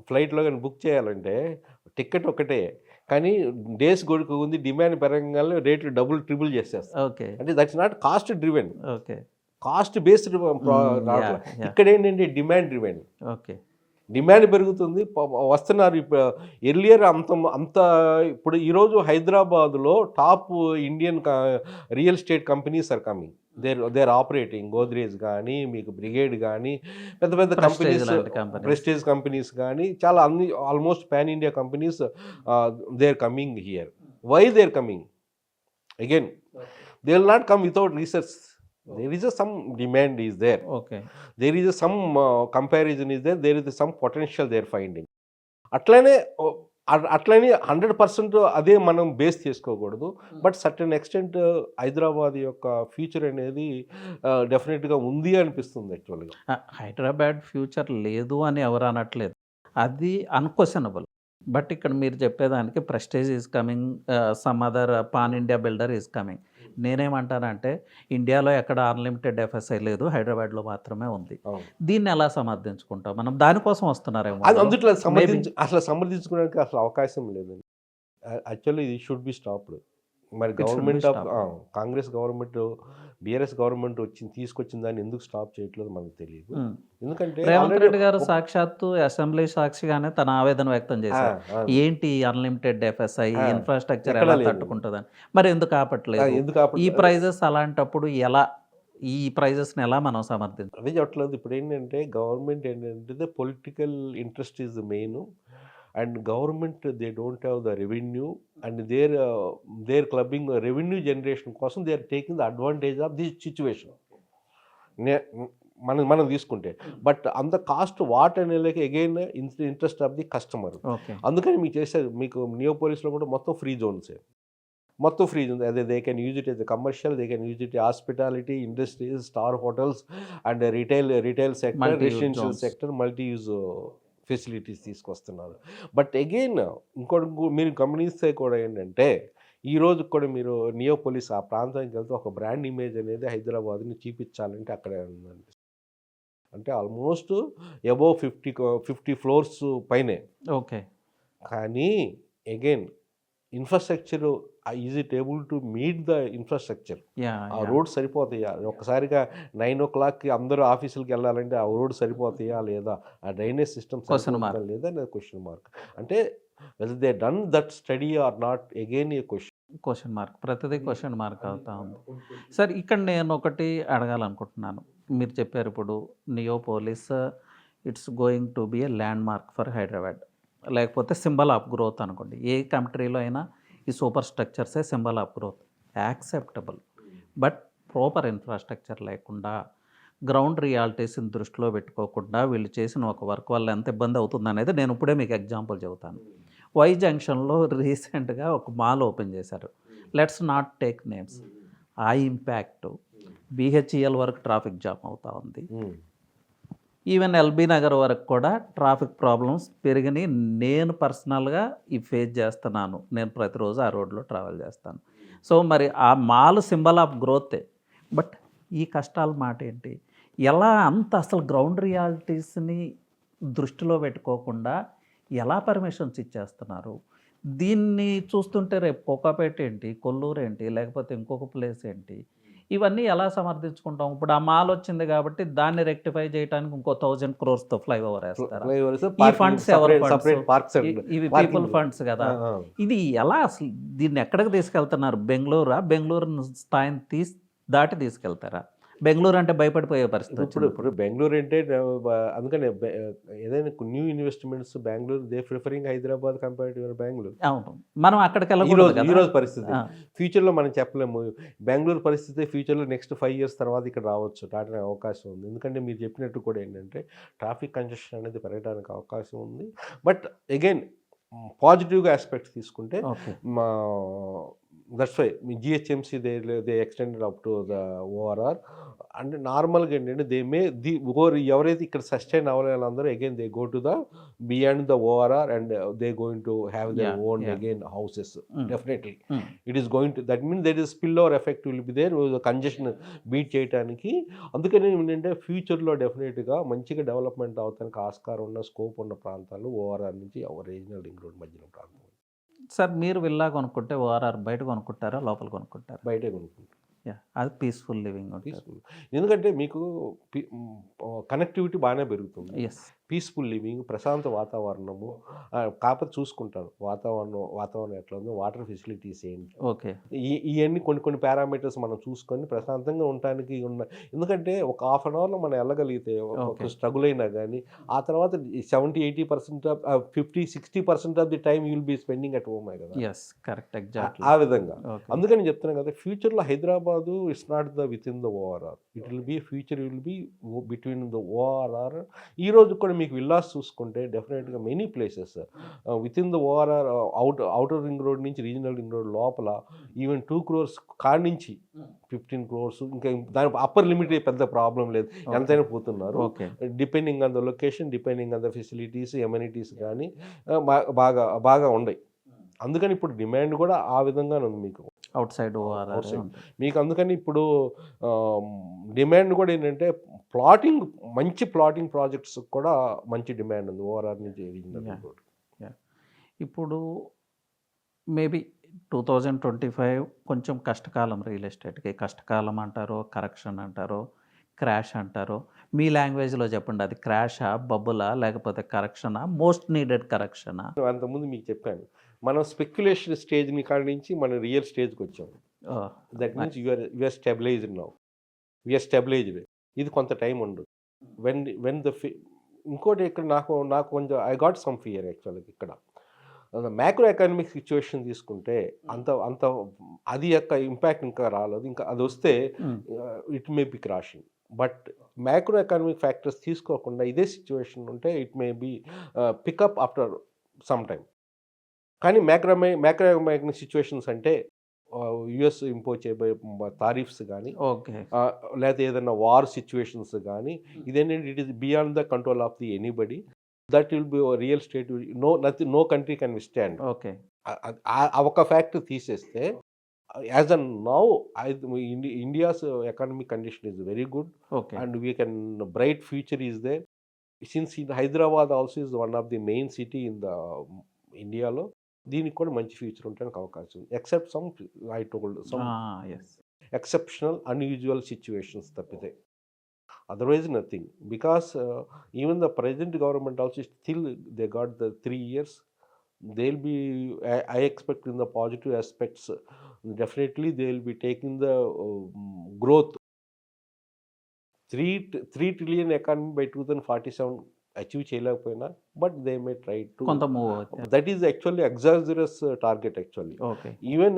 ఫ్లైట్లో కానీ బుక్ చేయాలంటే టికెట్ ఒకటే, కానీ డేస్ గొడుకు ఉంది, డిమాండ్ పెరగంగానే రేట్లు డబుల్ ట్రిపుల్ చేసేస్తారు. ఓకే. అంటే that's not cost driven. Okay. Cost based ఇక్కడ ఏంటంటే డిమాండ్ డ్రివెన్. ఓకే. డిమాండ్ పెరుగుతుంది, వస్తున్నారు. ఇప్పుడు ఎర్లియర్ అంత ఇప్పుడు ఈరోజు హైదరాబాద్లో top Indian real estate companies are coming. They're operating. Godrej కానీ, మీకు బ్రిగేడ్ కానీ, పెద్ద పెద్ద కంపెనీస్, ప్రెస్టేజ్ కంపెనీస్ కానీ, చాలా అన్ని almost pan India companies they are coming here. Why they are coming? Again they will not come without research. There is some demand is there. Okay. There is some comparison is there. There is some potential they are finding. అట్లనే 100% అదే మనం base చేసుకోకూడదు. But certain extent Hyderabad యొక్క future అనేది డెఫినెట్గా ఉంది అనిపిస్తుంది. యాక్చువల్గా హైదరాబాద్ ఫ్యూచర్ లేదు అని ఎవరు అనట్లేదు, అది అన్క్వశ్చనబుల్. బట్ ఇక్కడ మీరు చెప్పేదానికి prestige is coming, some other pan India builder is coming. నేనేమంటానంటే ఇండియాలో ఎక్కడ అన్లిమిటెడ్ ఎఫ్ఎస్ఐ లేదు, హైదరాబాద్లో మాత్రమే ఉంది. దీన్ని ఎలా సమర్థించుకుంటాం మనం? దానికోసం వస్తున్నారేమో. అందుట్లో అసలు సమర్థించుకోవడానికి అసలు అవకాశం లేదండి. యాక్చువల్లీ ఇది షుడ్ బి స్టాప్డ్. మరి government of Congress government, BRS government తీసుకొచ్చిన దాన్ని ఎందుకు స్టాప్ చేయట్లేదు మనకు తెలియదు. ఎందుకంటే రేవంత్ రెడ్డి గారు సాక్షాత్తు అసెంబ్లీ సాక్షిగానే తన ఆవేదన వ్యక్తం చేశారు. ఏంటి అన్లిమిటెడ్ ఎఫ్ఎస్ఐ ఇన్ఫ్రాస్ట్రక్చర్ ఎలా తట్టుకుంటుందని. మరి ఎందుకు ఆపట్లేదు? ఈ ప్రైజెస్ అలాంటప్పుడు ఎలా, ఈ ప్రైజెస్ని ఎలా మనం సమర్థించాలి? అదే చెప్పట్లేదు. ఇప్పుడు ఏంటంటే గవర్నమెంట్ ఏంటంటే political interest is the main. And government they don't have the revenue and their clubbing revenue generation కోసం they are taking the advantage of this situation. మనం తీసుకుంటే బట్ అంత కాస్ట్ వాట్ అనేది again interest of the customer. అందుకని మీకు చేసేది, మీకు నియోపోలిస్లో కూడా మొత్తం ఫ్రీ జోన్సే, మొత్తం ఫ్రీ జోన్స్. అదే they can use it as commercial, they can use it hospitality, industries, star hotels and retail sector, residential sector, multi use facilities తీసుకొస్తున్నారు. బట్ అగైన్ ఇంకోటి మీరు గమనిస్తే కూడా ఏంటంటే ఈరోజు కూడా మీరు నియోపోలిస్ ఆ ప్రాంతానికి వెళ్తే ఒక బ్రాండ్ ఇమేజ్ అనేది హైదరాబాద్ని చూపించాలంటే అక్కడే ఉందండి. అంటే ఆల్మోస్ట్ అబోవ్ 50 floors పైనే. ఓకే. కానీ again infrastructure, is it able to meet the infrastructure? ఆ రోడ్ సరిపోతాయా? ఒక్కసారిగా 9 o'clockకి అందరూ ఆఫీసులకు వెళ్ళాలంటే ఆ రోడ్ సరిపోతాయా లేదా? ఆ డ్రైనేజ్ సిస్టమ్ సరిపోతుందా లేదా అనేది క్వశ్చన్ మార్క్. అంటే whether they done that study or not again a question mark. ప్రతిదీ క్వశ్చన్ మార్క్ అవుతా ఉంది. సార్, ఇక్కడ నేను ఒకటి అడగాలనుకుంటున్నాను. మీరు చెప్పారు ఇప్పుడు Neopolis it's going to be a landmark for Hyderabad, లేకపోతే సింబల్ ఆఫ్ గ్రోత్ అనుకోండి. ఏ కంట్రీలో అయినా ఈ సూపర్ స్ట్రక్చర్సే symbol of growth, acceptable. But proper infrastructure లేకుండా, గ్రౌండ్ రియాలిటీస్ని దృష్టిలో పెట్టుకోకుండా వీళ్ళు చేసిన ఒక వర్క్ వల్ల ఎంత ఇబ్బంది అవుతుంది అనేది నేను ఇప్పుడే మీకు ఎగ్జాంపుల్ చెబుతాను. వై జంక్షన్లో రీసెంట్గా ఒక మాల్ ఓపెన్ చేశారు. Let's not take names. ఆ ఇంపాక్ట్ BHEL వరకు ట్రాఫిక్ జామ్ అవుతా ఉంది. ఈవెన్ ఎల్బీ నగర్ వరకు కూడా ట్రాఫిక్ ప్రాబ్లమ్స్ పెరిగినాయి. నేను పర్సనల్గా ఈ ఫేస్ చేస్తున్నాను. నేను ప్రతిరోజు ఆ రోడ్లో ట్రావెల్ చేస్తాను. సో మరి ఆ మాల్ సింబల్ ఆఫ్ గ్రోతే. బట్ ఈ కష్టాల మాట ఏంటి? ఎలా అంత అసలు గ్రౌండ్ రియాలిటీస్ని దృష్టిలో పెట్టుకోకుండా ఎలా పర్మిషన్స్ ఇచ్చేస్తున్నారు? దీన్ని చూస్తుంటే రేపు కోకాపేట ఏంటి, కొల్లూరు ఏంటి, లేకపోతే ఇంకొక ప్లేస్ ఏంటి, ఇవన్నీ ఎలా సమర్థించుకుంటాం? ఇప్పుడు ఆ మాల్ వచ్చింది కాబట్టి దాన్ని రెక్టిఫై చేయడానికి ఇంకో 1000 crores ఫ్లైఓవర్ వేస్తారా? ఈ ఫండ్స్ ఎవరు ఫండ్స్? ఇవి పీపుల్ ఫండ్స్ కదా. ఇది ఎలా అసలు దీన్ని ఎక్కడికి తీసుకెళ్తున్నారు? బెంగళూరు స్థాయిని దాటి తీసుకెళ్తారా? బెంగళూరు అంటే భయపడిపోయే పరిస్థితి ఇప్పుడు ఇప్పుడు బెంగళూరు అంటే అందుకనే ఏదైనా new investments Bengaluru they preferring Hyderabad compare to Bengaluru. అవును, మనం అక్కడికి ఈ రోజు పరిస్థితి ఫ్యూచర్లో మనం చెప్పలేము. బెంగళూరు పరిస్థితి ఫ్యూచర్లో నెక్స్ట్ 5 years తర్వాత ఇక్కడ రావచ్చు, రావడానికి అవకాశం ఉంది. ఎందుకంటే మీరు చెప్పినట్టు కూడా ఏంటంటే ట్రాఫిక్ కంజెషన్ అనేది పెరగడానికి అవకాశం ఉంది. బట్ అగైన్ పాజిటివ్గా ఆస్పెక్ట్స్ తీసుకుంటే మా దట్స్ వై మీ GHMC they extended up to the ORR. అంటే నార్మల్గా ఏంటంటే దే మే ఎవరైతే ఇక్కడ సస్టైన్ అవ్వలేని అందరూ again they go to the beyond the ORR and they going to have their own again houses. Definitely it is going to that mean that is spill over effect will be there congestion beat చేయడానికి. అందుకని ఏంటంటే ఫ్యూచర్లో డెఫినెట్గా మంచిగా development అవడానికి ఆస్కారం ఉన్న scope ఉన్న ప్రాంతాలు ఓఆర్ఆర్ నుంచి రీజనల్ రింగ్ రోడ్ మధ్యలో ప్రాంతం. సార్ మీరు విల్లా కొనుక్కుంటే ఓఆర్ఆర్ బయట కొనుక్కుంటారా, లోపల కొనుక్కుంటారా? బయటే కొనుక్కుంటారు. అది పీస్ఫుల్ లివింగ్. పీస్ఫుల్ ఎందుకంటే మీకు కనెక్టివిటీ బాగానే పెరుగుతుంది. ఎస్, పీస్ఫుల్ లివింగ్, ప్రశాంత వాతావరణము. కాకపోతే చూసుకుంటాను వాతావరణం ఎట్లా ఉందో, వాటర్ ఫెసిలిటీస్ ఏంటి, ఓకే, ఇవన్నీ కొన్ని పారామీటర్స్ మనం చూసుకొని ప్రశాంతంగా ఉండటానికి ఎందుకంటే ఒక 1/2 hourలో మనం వెళ్ళగలిగితే ఒక స్ట్రగుల్ అయినా కానీ ఆ తర్వాత 70-80% 50-60% of the time you will be spending at home కదా. ఎస్, కరెక్ట్, ఎగ్జాక్ట్లీ ఆ విధంగా. అందుకని చెప్తున్నాను కదా, ఫ్యూచర్లో Hyderabad it's not the within the ORR, it will be future will be between the ORR. ఈ రోజు కూడా మీకు విల్లాస్ చూసుకుంటే డెఫినెట్గా many places within the ORR outer ring road నుంచి రీజనల్ రింగ్ రోడ్ లోపల ఈవెన్ 2 crores కాడి నుంచి 15 crores, ఇంకా దాని అప్పర్ లిమిట్ పెద్ద ప్రాబ్లం లేదు, ఎంతైనా పోతున్నారు. Depending on the location, depending on the facilities, amenities కానీ బాగా ఉన్నాయి. అందుకని ఇప్పుడు డిమాండ్ కూడా ఆ విధంగానే ఉంది మీకు అవుట్ సైడ్ మీకు. అందుకని ఇప్పుడు డిమాండ్ కూడా ఏంటంటే మంచి ప్లాటింగ్ ప్రాజెక్ట్స్ కూడా మంచి డిమాండ్ ఉంది ఓఆర్ఆర్ నుంచి. ఇప్పుడు మేబీ 2025 కొంచెం కష్టకాలం, రియల్ ఎస్టేట్కి కష్టకాలం అంటారో, కరెక్షన్ అంటారో, క్రాష్ అంటారో, మీ లాంగ్వేజ్లో చెప్పండి. అది క్రాషా, బబులా, లేకపోతే కరెక్షనా, మోస్ట్ నీడెడ్ కరెక్షనా? అంతకుముందు మీకు చెప్పాను, మనం స్పెక్యులేషన్ స్టేజ్ కాడి నుంచి మనం రియల్ స్టేజ్కి వచ్చాము. That means you're stabilized now, we're stabilized. ఇది కొంత టైం ఉండదు. వెన్ ద ఇంకోటి ఇక్కడ నాకు కొంచెం ఐ గాట్ సమ్ ఫియర్ యాక్చువల్గా. ఇక్కడ మ్యాక్రో ఎకనామిక్ సిచ్యువేషన్ తీసుకుంటే అంత అది యొక్క ఇంపాక్ట్ ఇంకా రాలేదు. ఇంకా అది వస్తే it may be crashing. But macro economic factors తీసుకోకుండా ఇదే సిచ్యువేషన్ ఉంటే it may be pick up after some time. కానీ మ్యాక్రో ఎకనామిక్ సిచ్యువేషన్స్ అంటే యుఎస్ ఇంపోజ్ చేయబోయే తారీఫ్స్ కానీ, లేకపోతే ఏదైనా వార్ సిచ్యువేషన్స్ కానీ, ఇదేంటంటే it is beyond the control of the anybody. That will be real state. No country can withstand. ఒక factor తీసేస్తే as on now India's economic condition is very good and we can bright future is there. Since Hyderabad also is one of the main city in the ఇండియాలో. దీనికి కూడా మంచి future ఉండడానికి అవకాశం ఉంది, except some I told some exceptional unusual situations తప్పితే. Otherwise nothing, because even the present government also still they got the 3 years. They'll be I expect in the positive aspects, definitely they'll be taking the growth. 3 trillion economy by 2047 achieve చేయలేకపోయినా, but they may try to కొంత move. That is actually exaggerous target actually. Even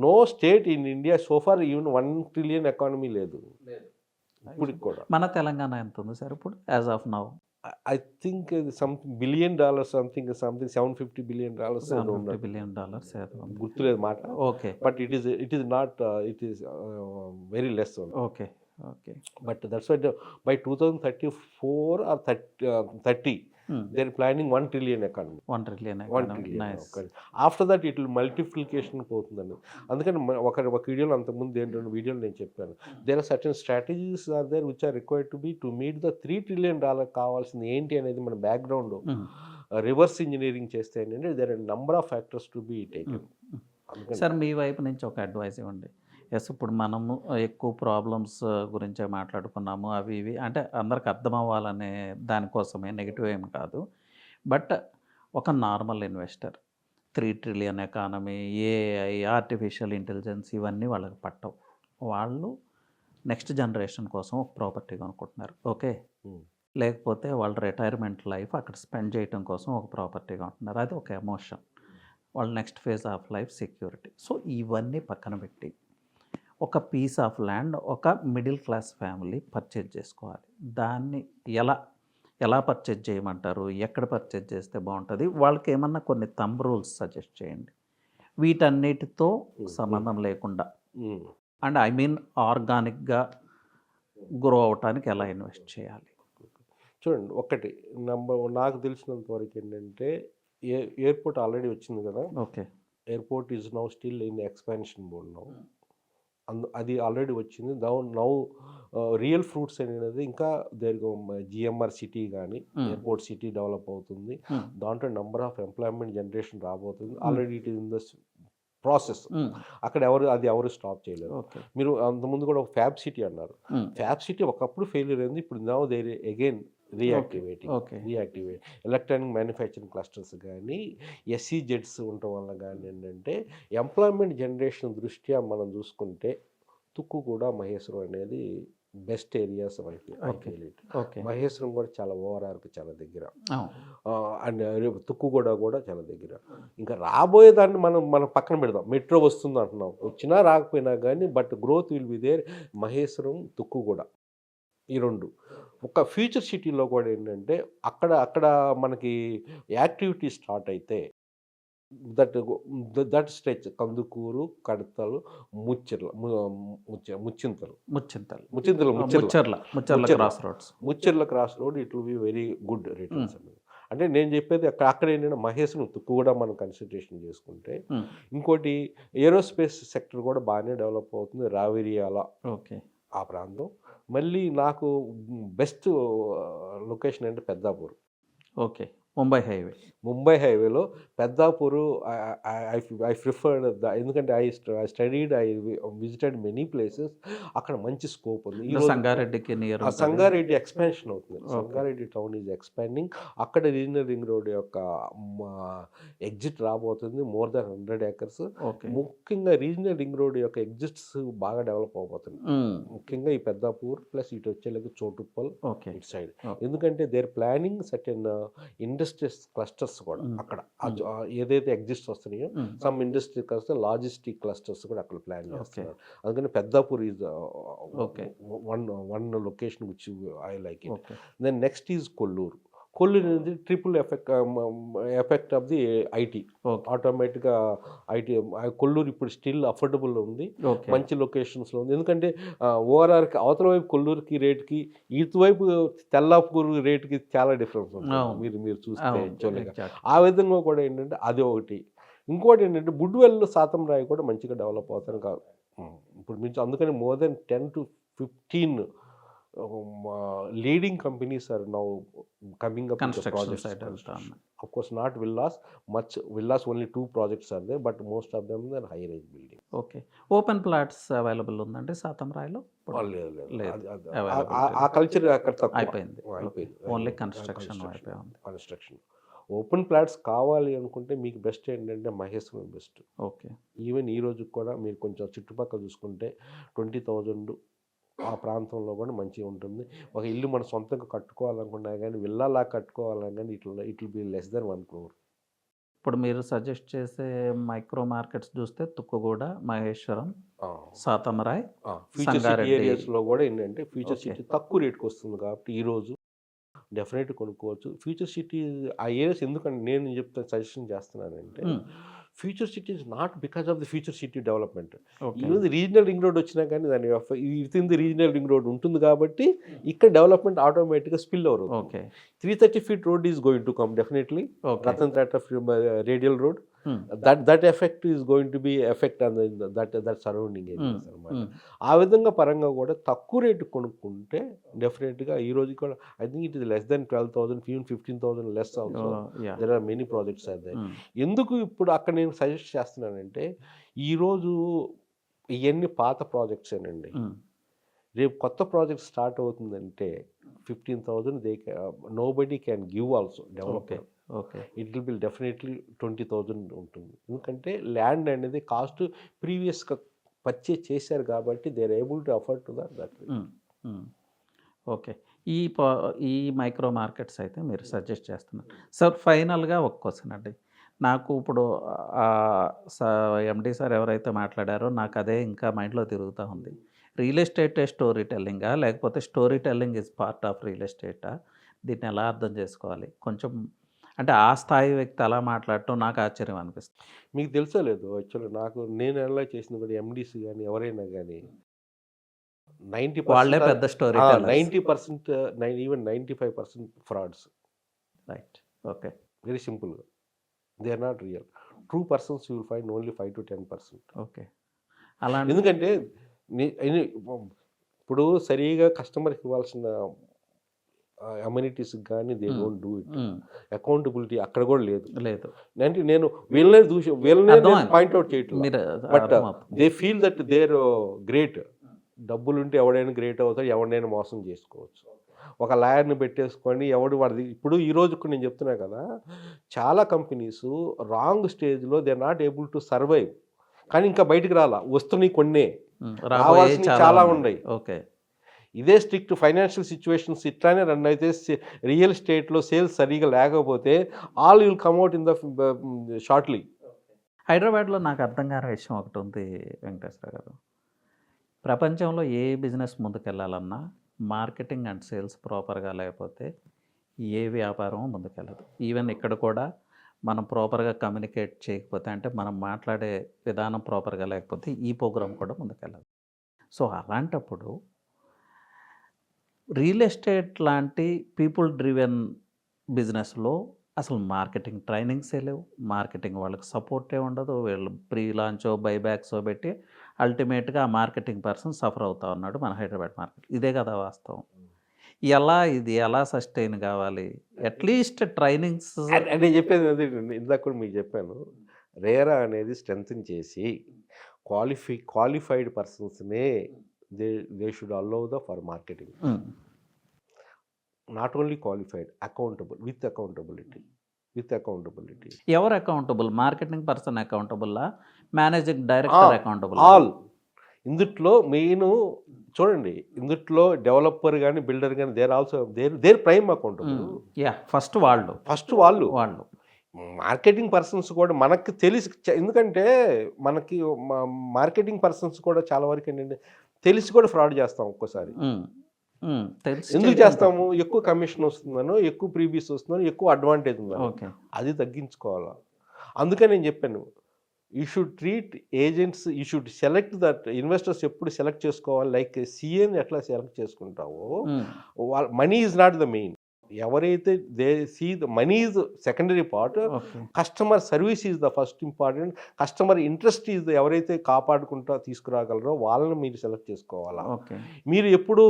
no state in India so far even 1 trillion economy లేదు ఇప్పుడు కూడా. మన తెలంగాణ ఎంత ఉంది sir ఇప్పుడు as of now? I think $1 billion, something $750 billion గుర్తులేదు మాట. But it is not, it is very less. Okay. But that's why by 2034 or 30 they are planning 1 trillion economy. 1 trillion 1 trillion after that it will multiplication పోతుందండి. అందుకని ఒక వీడియోలో అంతకుముందు ఏంటంటే వీడియోలో నేను చెప్పాను, there are certain strategies are there which are required to be to meet the $3 trillion కావాల్సింది ఏంటి అనేది మన బ్యాక్గ్రౌండ్ రివర్స్ ఇంజనీరింగ్ చేస్తే ఏంటంటే there are number of factors to be taken. Sir మీ వైపు నుంచి ఒక అడ్వైస్ ఇవ్వండి. ఎస్, ఇప్పుడు మనము ఎక్కువ ప్రాబ్లమ్స్ గురించే మాట్లాడుకున్నాము, అవి ఇవి అంటే అందరికి అర్థం అవ్వాలనే దానికోసమే, నెగిటివ్ ఏం కాదు. బట్ ఒక normal investor 3 trillion economy, AI, artificial intelligence ఇవన్నీ వాళ్ళకి పట్టవు. వాళ్ళు నెక్స్ట్ జనరేషన్ కోసం ఒక ప్రాపర్టీ కొనుక్కుంటున్నారు, ఓకే. లేకపోతే వాళ్ళ రిటైర్మెంట్ లైఫ్ అక్కడ స్పెండ్ చేయడం కోసం ఒక ప్రాపర్టీ కొంటున్నారు, అది ఒక ఎమోషన్. వాళ్ళ next phase of life security. So ఇవన్నీ పక్కన పెట్టి ఒక పీస్ ఆఫ్ ల్యాండ్ ఒక మిడిల్ క్లాస్ ఫ్యామిలీ పర్చేజ్ చేసుకోవాలి. దాన్ని ఎలా పర్చేజ్ చేయమంటారు, ఎక్కడ పర్చేజ్ చేస్తే బాగుంటుంది, వాళ్ళకి ఏమన్నా కొన్ని థంబ్ రూల్స్ సజెస్ట్ చేయండి వీటన్నిటితో సంబంధం లేకుండా. అండ్ ఐ మీన్ ఆర్గానిక్గా గ్రో అవటానికి ఎలా ఇన్వెస్ట్ చేయాలి? చూడండి, ఒకటి నాకు తెలిసినంత వరకు ఏంటంటే ఎయిర్పోర్ట్ ఆల్రెడీ వచ్చింది కదా. Okay. Airport is now still in expansion mode now. అది ఆల్రెడీ వచ్చింది. నౌ రియల్ ఫ్రూట్స్ అనేది ఇంకా జిఎంఆర్ సిటీ కానీ ఎయిర్పోర్ట్ సిటీ డెవలప్ అవుతుంది. దాంట్లో నెంబర్ ఆఫ్ ఎంప్లాయ్మెంట్ జనరేషన్ రాబోతుంది. Already it is in the process. అక్కడ ఎవరు స్టాప్ చేయలేరు. మీరు అంతకుముందు కూడా ఒక ఫ్యాబ్ సిటీ అన్నారు. ఫ్యాబ్ సిటీ ఒకప్పుడు ఫెయిల్యూర్ అయింది. ఇప్పుడు now there again reactivate electronic manufacturing clusters కానీ ఎస్ఈజెడ్స్ ఉండటం వల్ల కానీ ఏంటంటే ఎంప్లాయ్మెంట్ జనరేషన్ దృష్ట్యా మనం చూసుకుంటే తుక్కు కూడా మహేశ్వరం అనేది బెస్ట్ ఏరియాస్. మహేశ్వరం కూడా చాలా ఓవరాల్కి చాలా దగ్గర, అండ్ తుక్కుగూడ కూడా చాలా దగ్గర. ఇంకా రాబోయేదాన్ని మనం పక్కన పెడదాం. మెట్రో వస్తుంది అంటున్నాం, వచ్చినా రాకపోయినా కానీ but growth will be there. Maheshwaram, Tukkuguda ఈ రెండు. ఒక ఫ్యూచర్ సిటీలో కూడా ఏంటంటే అక్కడ మనకి యాక్టివిటీ స్టార్ట్ అయితే that stretch Kandukur, Kadthal, Mucherla cross road it will be very good returns అనేది. అంటే నేను చెప్పేది అక్కడ ఏంటంటే మహేశ్వరం, తుక్కు కూడా మనం కన్సిడరేషన్ చేసుకుంటే. ఇంకోటి ఏరోస్పేస్ సెక్టర్ కూడా బాగానే డెవలప్ అవుతుంది. రావిరియాల ఆ ప్రాంతం. మళ్ళీ నాకు బెస్ట్ లొకేషన్ అంటే పెద్దాపూర్. ఓకే. ముంబై హైవేలో పెద్దాపూరు ఐ ప్రిఫర్డ్ ఎందుకంటే I studied, I visited many places. అక్కడ మంచి స్కోప్ ఉంది. సంగారెడ్డి ఎక్స్పాన్షన్ అవుతుంది. Sangareddy town is expanding. అక్కడ రీజనల్ రింగ్ రోడ్ యొక్క ఎగ్జిట్ రాబోతుంది. More than 100 acres. ముఖ్యంగా రీజనల్ రింగ్ రోడ్ యొక్క ఎగ్జిట్స్ బాగా డెవలప్ అవబోతుంది. ముఖ్యంగా ఈ పెద్దాపూర్ ప్లస్ ఇటు వచ్చేలాగా చోటుప్పల్ ఇటు సైడ్. ఎందుకంటే there planning certain industries clusters కూడా అక్కడ ఏదైతే ఎగ్జిస్ట్ వస్తున్నాయో some industry cluster, logistic clusters కూడా అక్కడ ప్లాన్ చేస్తున్నారు. అందుకని Peddapur is one location which I like it. Then next is Kollur. Kollur అనేది triple effect of the IT. ఆటోమేటిక్గా ఐటీ కొల్లూరు ఇప్పుడు స్టిల్ అఫోర్డబుల్ ఉంది, మంచి లొకేషన్స్లో ఉంది. ఎందుకంటే ఓఆర్ఆర్కి అవతల వైపు కొల్లూరుకి రేట్కి ఇటువైపు తెల్లాపూర్ రేట్కి చాలా డిఫరెన్స్ ఉంటుంది. మీరు చూస్తే యాక్చువల్గా ఆ విధంగా కూడా ఏంటంటే అది ఒకటి. ఇంకోటి ఏంటంటే బుడ్వెల్, సాతంరాయి కూడా మంచిగా డెవలప్ అవుతాను కాదు ఇప్పుడు మీరు. అందుకని more than 10 to 15 leading companies are now coming up with the projects. Of course not villas, only 2 projects are there, but most of them are high rise buildings. Okay. Open plots available undante Satamrailo? ఆ culture అక్కడ తక్కువ అయిపోయింది. Only construction. Open plots కావాలి అనుకుంటే మీకు best ఏంటంటే Maheshwaram best. Okay. Even ఈ రోజు కూడా మీరు కొంచెం చుట్టుపక్కల చూసుకుంటే 20,000 ఆ ప్రాంతంలో కూడా మంచిగా ఉంటుంది. ఒక ఇల్లు మన సొంతంగా కట్టుకోవాలనుకున్నా కానీ విల్లాలా కట్టుకోవాలన్నా కానీ it will be less than 1 crore. ఇప్పుడు మీరు సజెస్ట్ చేసే మైక్రో మార్కెట్స్ చూస్తే తుక్కుగూడ, మహేశ్వరం, సాతంరాయ్, ఫ్యూచర్ సిటీ ఏరియాస్లో కూడా ఏంటంటే ఫ్యూచర్ సిటీ తక్కువ రేట్కి వస్తుంది కాబట్టి ఈరోజు డెఫినెట్గా కొనుక్కోవచ్చు. ఫ్యూచర్ సిటీ ఆ ఏరియాస్ ఎందుకంటే నేను సజెషన్ చేస్తున్నానంటే future city is not because of the future city development. Okay. ఈరోజు రీజనల్ రింగ్ రోడ్ వచ్చినా కానీ దాని with in the regional ring road ఉంటుంది కాబట్టి ఇక్కడ డెవలప్మెంట్ ఆటోమేటిక్గా spill over. Okay. 330 feet road is going to come definitely. Okay. Ratan Tata radial road. Hmm. That effect is going to be effect on that surrounding areas అన్నమాట. ఆ విధంగా పరంగా కూడా తక్కువ రేటు కొనుక్కుంటే డెఫినెట్గా ఈ రోజు కూడా I think it is less than 12,000, even 15,000 less also. There are many projects are there. ఎందుకు ఇప్పుడు అక్కడ నేను సజెస్ట్ చేస్తున్నానంటే ఈరోజు ఇవన్నీ పాత ప్రాజెక్ట్స్ ఏనండి. రేపు కొత్త ప్రాజెక్ట్ స్టార్ట్ అవుతుందంటే 15,000 nobody can give also developer. Okay. It will be definitely 20,000 ఉంటుంది. ఎందుకంటే ల్యాండ్ అనేది కాస్ట్ ప్రీవియస్గా పర్చేజ్ చేశారు కాబట్టి they are able to afford to that. Okay. ఈ మైక్రో మార్కెట్స్ అయితే మీరు సజెస్ట్ చేస్తున్నారు. సార్ ఫైనల్గా ఒక క్వశ్చన్ అండి. నాకు ఇప్పుడు ఎండి సార్ ఎవరైతే మాట్లాడారో నాకు అదే ఇంకా మైండ్లో తిరుగుతూ ఉంది. రియల్ ఎస్టేటే స్టోరీ టెల్లింగా, లేకపోతే story telling is part of real ఎస్టేటా? దీన్ని ఎలా అర్థం చేసుకోవాలి? కొంచెం అంటే ఆ స్థాయి వ్యక్తి అలా మాట్లాడటం నాకు ఆశ్చర్యం అనిపిస్తుంది. మీకు తెలుసో లేదు యాక్చువల్గా నేను ఎలా చేసింది కూడా ఎండీస్ కానీ ఎవరైనా కానీ 90% వాళ్ళే పెద్ద story 90% even 95% frauds. Right. Okay. Very సింపుల్గా they are not real. True persons you will find only 5 to 10%. Okay. అలా ఎందుకంటే ఇప్పుడు సరిగా కస్టమర్కి ఇవ్వాల్సిన అమ్యూనిటీస్ కానీ they don't do it. Accountability అక్కడ కూడా లేదు. అంటే నేను వీళ్ళనే పాయింట్అవుట్ చేయట్లేదు, but they feel that they're great. డబ్బులు ఉంటే ఎవడైనా గ్రేట్ అవుతాడు, ఎవడైనా మోసం చేసుకోవచ్చు. ఒక లాయర్ని పెట్టేసుకొని వాడిది. ఇప్పుడు ఈ రోజు నేను చెప్తున్నా కదా, చాలా కంపెనీస్ రాంగ్ స్టేజ్లో they are not able to survive. కానీ ఇంకా బయటకు వస్తున్నాయి కొన్నే, రావాల్సినవి చాలా ఉన్నాయి. ఓకే. ఇదే స్ట్రిక్ట్ ఫైనాన్షియల్ సిచ్యువేషన్స్ ఇట్లానే రన్ అయితే రియల్ ఎస్టేట్లో సేల్స్ సరిగా లేకపోతే all will come out in the shortly. హైదరాబాద్లో నాకు అర్థం కాని విషయం ఒకటి ఉంది వెంకటేశ్వర గారు. ప్రపంచంలో ఏ బిజినెస్ ముందుకెళ్ళాలన్నా మార్కెటింగ్ అండ్ సేల్స్ ప్రాపర్గా లేకపోతే ఏ వ్యాపారం ముందుకెళ్ళదు. ఈవెన్ ఇక్కడ కూడా మనం ప్రాపర్గా కమ్యూనికేట్ చేయకపోతే, అంటే మనం మాట్లాడే విధానం ప్రాపర్గా లేకపోతే ఈ ప్రోగ్రామ్ కూడా ముందుకెళ్ళదు. సో అలాంటప్పుడు రియల్ ఎస్టేట్ లాంటి పీపుల్ డ్రివెన్ బిజినెస్లో అసలు మార్కెటింగ్ ట్రైనింగ్సే లేవు, మార్కెటింగ్ వాళ్ళకి సపోర్టే ఉండదు. వీళ్ళు ప్రీ లాంచో బైబ్యాక్సో పెట్టి అల్టిమేట్గా ఆ మార్కెటింగ్ పర్సన్ సఫర్ అవుతా ఉన్నాడు మన హైదరాబాద్ మార్కెట్. ఇదే కదా వాస్తవం. ఇది ఎలా సస్టైన్ కావాలి? అట్లీస్ట్ ట్రైనింగ్స్ అంటే చెప్పేది అదే. ఇందాక కూడా మీకు చెప్పాను, రేరా అనేది స్ట్రెంథన్ చేసి క్వాలిఫైడ్ పర్సన్స్నే they should allow for marketing. Not only qualified, accountability. ఎవరు అకౌంటబుల్? మార్కెటింగ్ పర్సన్ అకౌంటబుల్లా, మేనేజింగ్ డైరెక్టర్ అకౌంటబుల్? ఆల్. ఇందుట్లో మెయిన్ చూడండి, ఇందుట్లో డెవలపర్ కానీ బిల్డర్ కానీ దేర్ ప్రైమ్ అకౌంటబుల్. ఫస్ట్ వాళ్ళు మార్కెటింగ్ పర్సన్స్ కూడా మనకి తెలిసి, ఎందుకంటే మనకి మార్కెటింగ్ పర్సన్స్ కూడా చాలా వరకు ఏంటంటే తెలిసి కూడా ఫ్రాడ్ చేస్తాం ఒక్కోసారి. ఎందుకు చేస్తాము? ఎక్కువ కమిషన్ వస్తుందనో, ఎక్కువ ప్రీవియస్ వస్తుందనో, ఎక్కువ అడ్వాంటేజ్ ఉందనో. అది తగ్గించుకోవాలా. అందుకే నేను చెప్పాను, you should treat agents, you should select that. Investors ఎప్పుడు సెలెక్ట్ చేసుకోవాలి, లైక్ సిఏని ఎట్లా సెలెక్ట్ చేసుకుంటావో, money is not the main. ఎవరైతే they see the money is secondary part, customer service is the first important. Customer interest is ఎవరైతే కాపాడుకుంటా తీసుకురాగలరో వాళ్ళని మీరు సెలెక్ట్ చేసుకోవాలా. మీరు ఎప్పుడు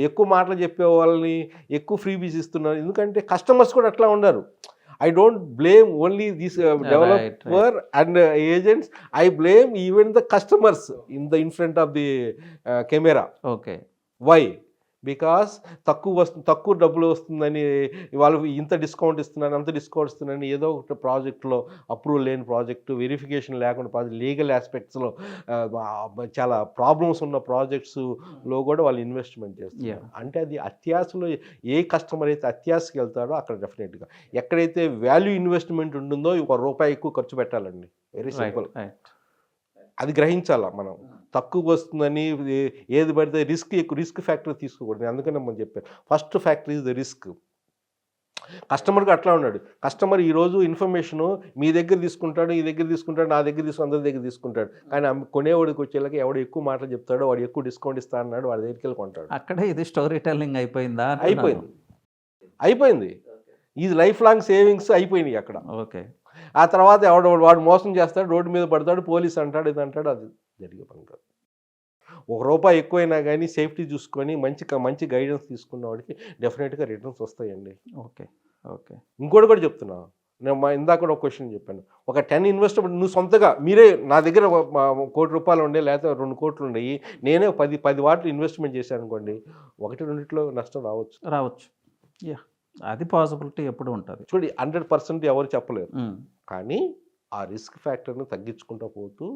ఎక్కువ మాటలు చెప్పే వాళ్ళని ఎక్కువ ఫ్రీబీస్ ఇస్తున్నారు. ఎందుకంటే కస్టమర్స్ కూడా అట్లా ఉండరు. I don't blame only this developer and agents. I blame even the customers in front of the camera. Okay. Why? Because తక్కువ డబ్బులు వస్తుందని వాళ్ళు ఇంత డిస్కౌంట్ ఇస్తున్నాను, అంత డిస్కౌంట్ ఇస్తున్నాను, ఏదో ఒక ప్రాజెక్ట్లో అప్రూవల్ లేని ప్రాజెక్టు, వెరిఫికేషన్ లేకుండా ప్రాజెక్ట్, లీగల్ ఆస్పెక్ట్స్లో చాలా ప్రాబ్లమ్స్ ఉన్న ప్రాజెక్ట్స్లో కూడా వాళ్ళు ఇన్వెస్ట్మెంట్ చేస్తున్నారు. అంటే అది అత్యాశలో ఏ కస్టమర్ అయితే అత్యాశకి వెళ్తాడో అక్కడ డెఫినెట్గా ఎక్కడైతే వాల్యూ ఇన్వెస్ట్మెంట్ ఉంటుందో ₹1 ఎక్కువ ఖర్చు పెట్టాలండి. Very simple. అది గ్రహించాలా మనం. తక్కువ వస్తుందని ఏది పడితే రిస్క్ ఫ్యాక్టర్ తీసుకోకూడదు. అందుకని మనం చెప్పాను, first factor is the risk. కస్టమర్కి అట్లా ఉన్నాడు. కస్టమర్ ఈరోజు ఇన్ఫర్మేషను మీ దగ్గర తీసుకుంటాడు, ఈ దగ్గర తీసుకుంటాడు, నా దగ్గర అందరి దగ్గర తీసుకుంటాడు. కానీ కొనేవాడికి వచ్చేలాగా ఎవడు ఎక్కువ మాటలు చెప్తాడో వాడు ఎక్కువ డిస్కౌంట్ ఇస్తా అన్నాడు, వాడి దగ్గరికి వెళ్ళి కొంటాడు. అక్కడే ఇది స్టోరీ టెల్లింగ్ అయిపోయిందా? అయిపోయింది. ఇది లైఫ్ లాంగ్ సేవింగ్స్ అయిపోయినాయి అక్కడ. ఓకే. ఆ తర్వాత వాడు మోసం చేస్తాడు, రోడ్డు మీద పడతాడు, పోలీస్ అంటాడు, ఇది అంటాడు. అది జరిగే పని కాదు. ₹1 ఎక్కువైనా కానీ సేఫ్టీ చూసుకొని మంచి గైడెన్స్ తీసుకున్న వాడికి డెఫినెట్గా రిటర్న్స్ వస్తాయండి. ఓకే. ఓకే. ఇంకోటి కూడా చెప్తున్నా, నేను ఇందాక కూడా ఒక క్వశ్చన్ చెప్పాను. ఒక 10 ఇన్వెస్ట్మెంట్ నువ్వు సొంతగా మీరే నా దగ్గర ₹1,00,00,000 ఉండే, లేకపోతే 2 కోట్లు ఉండయి, నేనే 10 వాటిలో ఇన్వెస్ట్మెంట్ చేశాను అనుకోండి, 1-2 నష్టం రావచ్చు. యా, అది పాసిబిలిటీ ఎప్పుడు ఉంటుంది. చూడండి, 100% ఎవరు చెప్పలేరు. కానీ ఆ రిస్క్ ఫ్యాక్టర్ని తగ్గించుకుంటూ పోతూ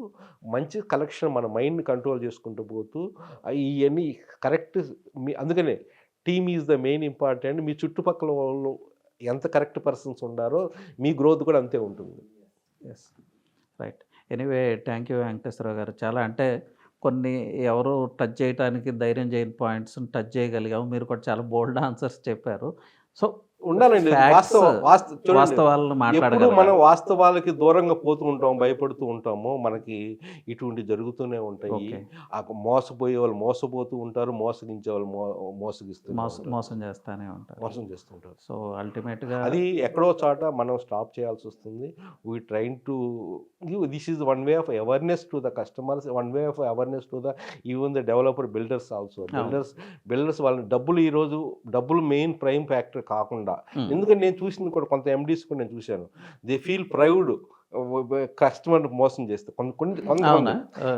మంచి కలెక్షన్ మన మైండ్ని కంట్రోల్ చేసుకుంటూ పోతూ ఇవన్నీ కరెక్ట్. అందుకనే team is the main important. మీ చుట్టుపక్కల వాళ్ళు ఎంత కరెక్ట్ పర్సన్స్ ఉండారో మీ గ్రోత్ కూడా అంతే ఉంటుంది. Yes, right. Anyway, thank you Venkateswararao గారు. చాలా అంటే కొన్ని ఎవరు టచ్ చేయడానికి ధైర్యం చేయని పాయింట్స్ని టచ్ చేయగలిగాము. మీరు కూడా చాలా బోల్డ్ ఆన్సర్స్ చెప్పారు. సో ఉండాలండి. వాస్తవాలను ఎప్పుడు మనం వాస్తవాలకి దూరంగా పోతూ ఉంటాం, భయపడుతూ ఉంటాము, మనకి ఇటువంటి జరుగుతూనే ఉంటాయి. మోసపోయే వాళ్ళు మోసపోతూ ఉంటారు, మోసగించే వాళ్ళు మోసం చేస్తుంటారు. సో అల్టిమేట్గా అది ఎక్కడో చోట మనం స్టాప్ చేయాల్సి వస్తుంది. We train to this is one way of awareness to the customers, one way of awareness to the even the developer builders also. Builders వాళ్ళని డబ్బులు మెయిన్ ప్రైమ్ ఫ్యాక్టర్ కాకుండా, ఎందుకంటే నేను చూసింది కూడా కొంత ఎండీస్ కూడా నేను చూశాను. దే ఫీల్ ప్రౌడ్ కస్టమర్ మోసం చేస్తే కొంతమంది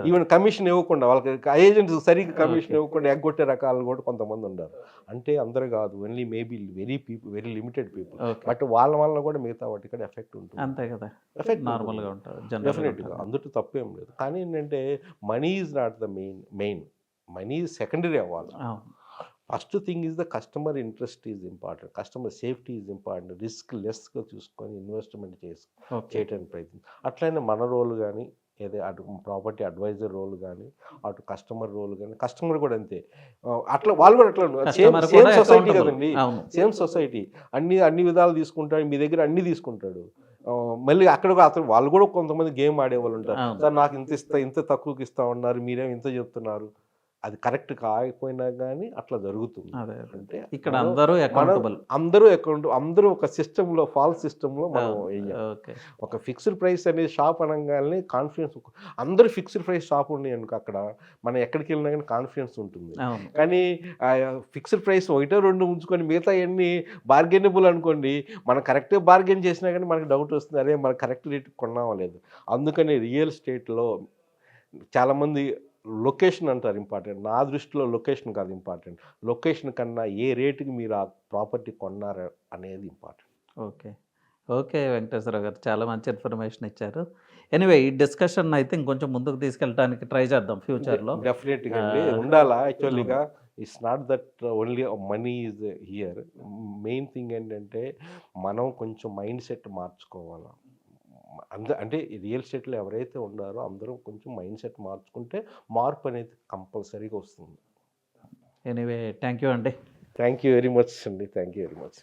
ఈవెన్ కమిషన్ ఇవ్వకుండా, వాళ్ళకి ఏజెంట్స్ సరిగ్గా కమిషన్ ఇవ్వకుండా ఎగ్గొట్టే రకాలు కూడా కొంతమంది ఉన్నారు. అంటే అందరు కాదు, only maybe very limited people. But వాళ్ళ వల్ల కూడా మిగతా వాటి కూడా ఎఫెక్ట్ ఉంటుంది. అంతే కదా, ఎఫెక్ట్ నార్మల్గా ఉంటుంది డెఫినెట్గా. అందులో తప్పేం లేదు. కానీ ఏంటంటే money is not the main. Money is secondary అవ్వాలి. First thing is the customer interest is important, customer safety is important. Risk లెస్గా చూసుకొని ఇన్వెస్ట్మెంట్ చేయడానికి ప్రయత్నం. అట్లనే మన రోల్ కానీ, అటు ప్రాపర్టీ అడ్వైజర్ రోల్ కానీ, అటు కస్టమర్ రోల్ కానీ, కస్టమర్ కూడా అంతే. అట్లా వాళ్ళు కూడా అట్లా సేమ్ సొసైటీ కదండి, సేమ్ సొసైటీ. అన్ని విధాలు తీసుకుంటాడు, మీ దగ్గర అన్ని తీసుకుంటాడు. మళ్ళీ అక్కడ అతను వాళ్ళు కూడా కొంతమంది గేమ్ ఆడేవాళ్ళు ఉంటారు. సార్ నాకు ఇంత తక్కువకి ఇస్తా ఉన్నారు, మీరేం ఇంత చెప్తున్నారు. అది కరెక్ట్ కాకపోయినా కానీ అట్లా జరుగుతుంది. అంటే ఇక్కడ అందరూ అందరూ ఒక సిస్టంలో, ఫాల్స్ సిస్టంలో మనం వేయాలి. ఒక ఫిక్స్డ్ ప్రైస్ అనేది షాప్ అనగానే కాన్ఫిడెన్స్, అందరూ ఫిక్స్డ్ ప్రైస్ షాప్ ఉన్నాయి అనుకో, అక్కడ మనం ఎక్కడికి వెళ్ళినా కానీ కాన్ఫిడెన్స్ ఉంటుంది. కానీ ఫిక్స్డ్ ప్రైస్ 1-2 ఉంచుకొని మిగతా అన్ని బార్గెనబుల్ అనుకోండి, మనం కరెక్ట్గా బార్గెన్ చేసినా కానీ మనకి డౌట్ వస్తుంది, అరే మనం కరెక్ట్ రేట్ కొన్నామా లేదు. అందుకని రియల్ ఎస్టేట్లో చాలామంది లొకేషన్ అంటారు ఇంపార్టెంట్. నా దృష్టిలో లొకేషన్ కాదు ఇంపార్టెంట్, లొకేషన్ కన్నా ఏ రేటుకి మీరు ఆ ప్రాపర్టీ కొన్నారు అనేది ఇంపార్టెంట్. ఓకే వెంకటేశ్వరరావు గారు, చాలా మంచి ఇన్ఫర్మేషన్ ఇచ్చారు. ఎనీవే, ఈ డిస్కషన్ అయితే ఇంకొంచెం ముందుకు తీసుకెళ్ళడానికి ట్రై చేద్దాం ఫ్యూచర్లో. డెఫినెట్గా అండి, ఉండాలా. యాక్చువల్లీగా it's not that only money is here. Main thing ఏంటంటే మనం కొంచెం మైండ్ సెట్ మార్చుకోవాలి. అంటే రియల్ ఎస్టేట్లో ఎవరైతే ఉన్నారో అందరూ కొంచెం మైండ్ సెట్ మార్చుకుంటే మార్పు అనేది కంపల్సరీగా వస్తుంది. ఎనీవే, థ్యాంక్ యూ అండి. థ్యాంక్ యూ వెరీ మచ్ అండి. Thank you very much.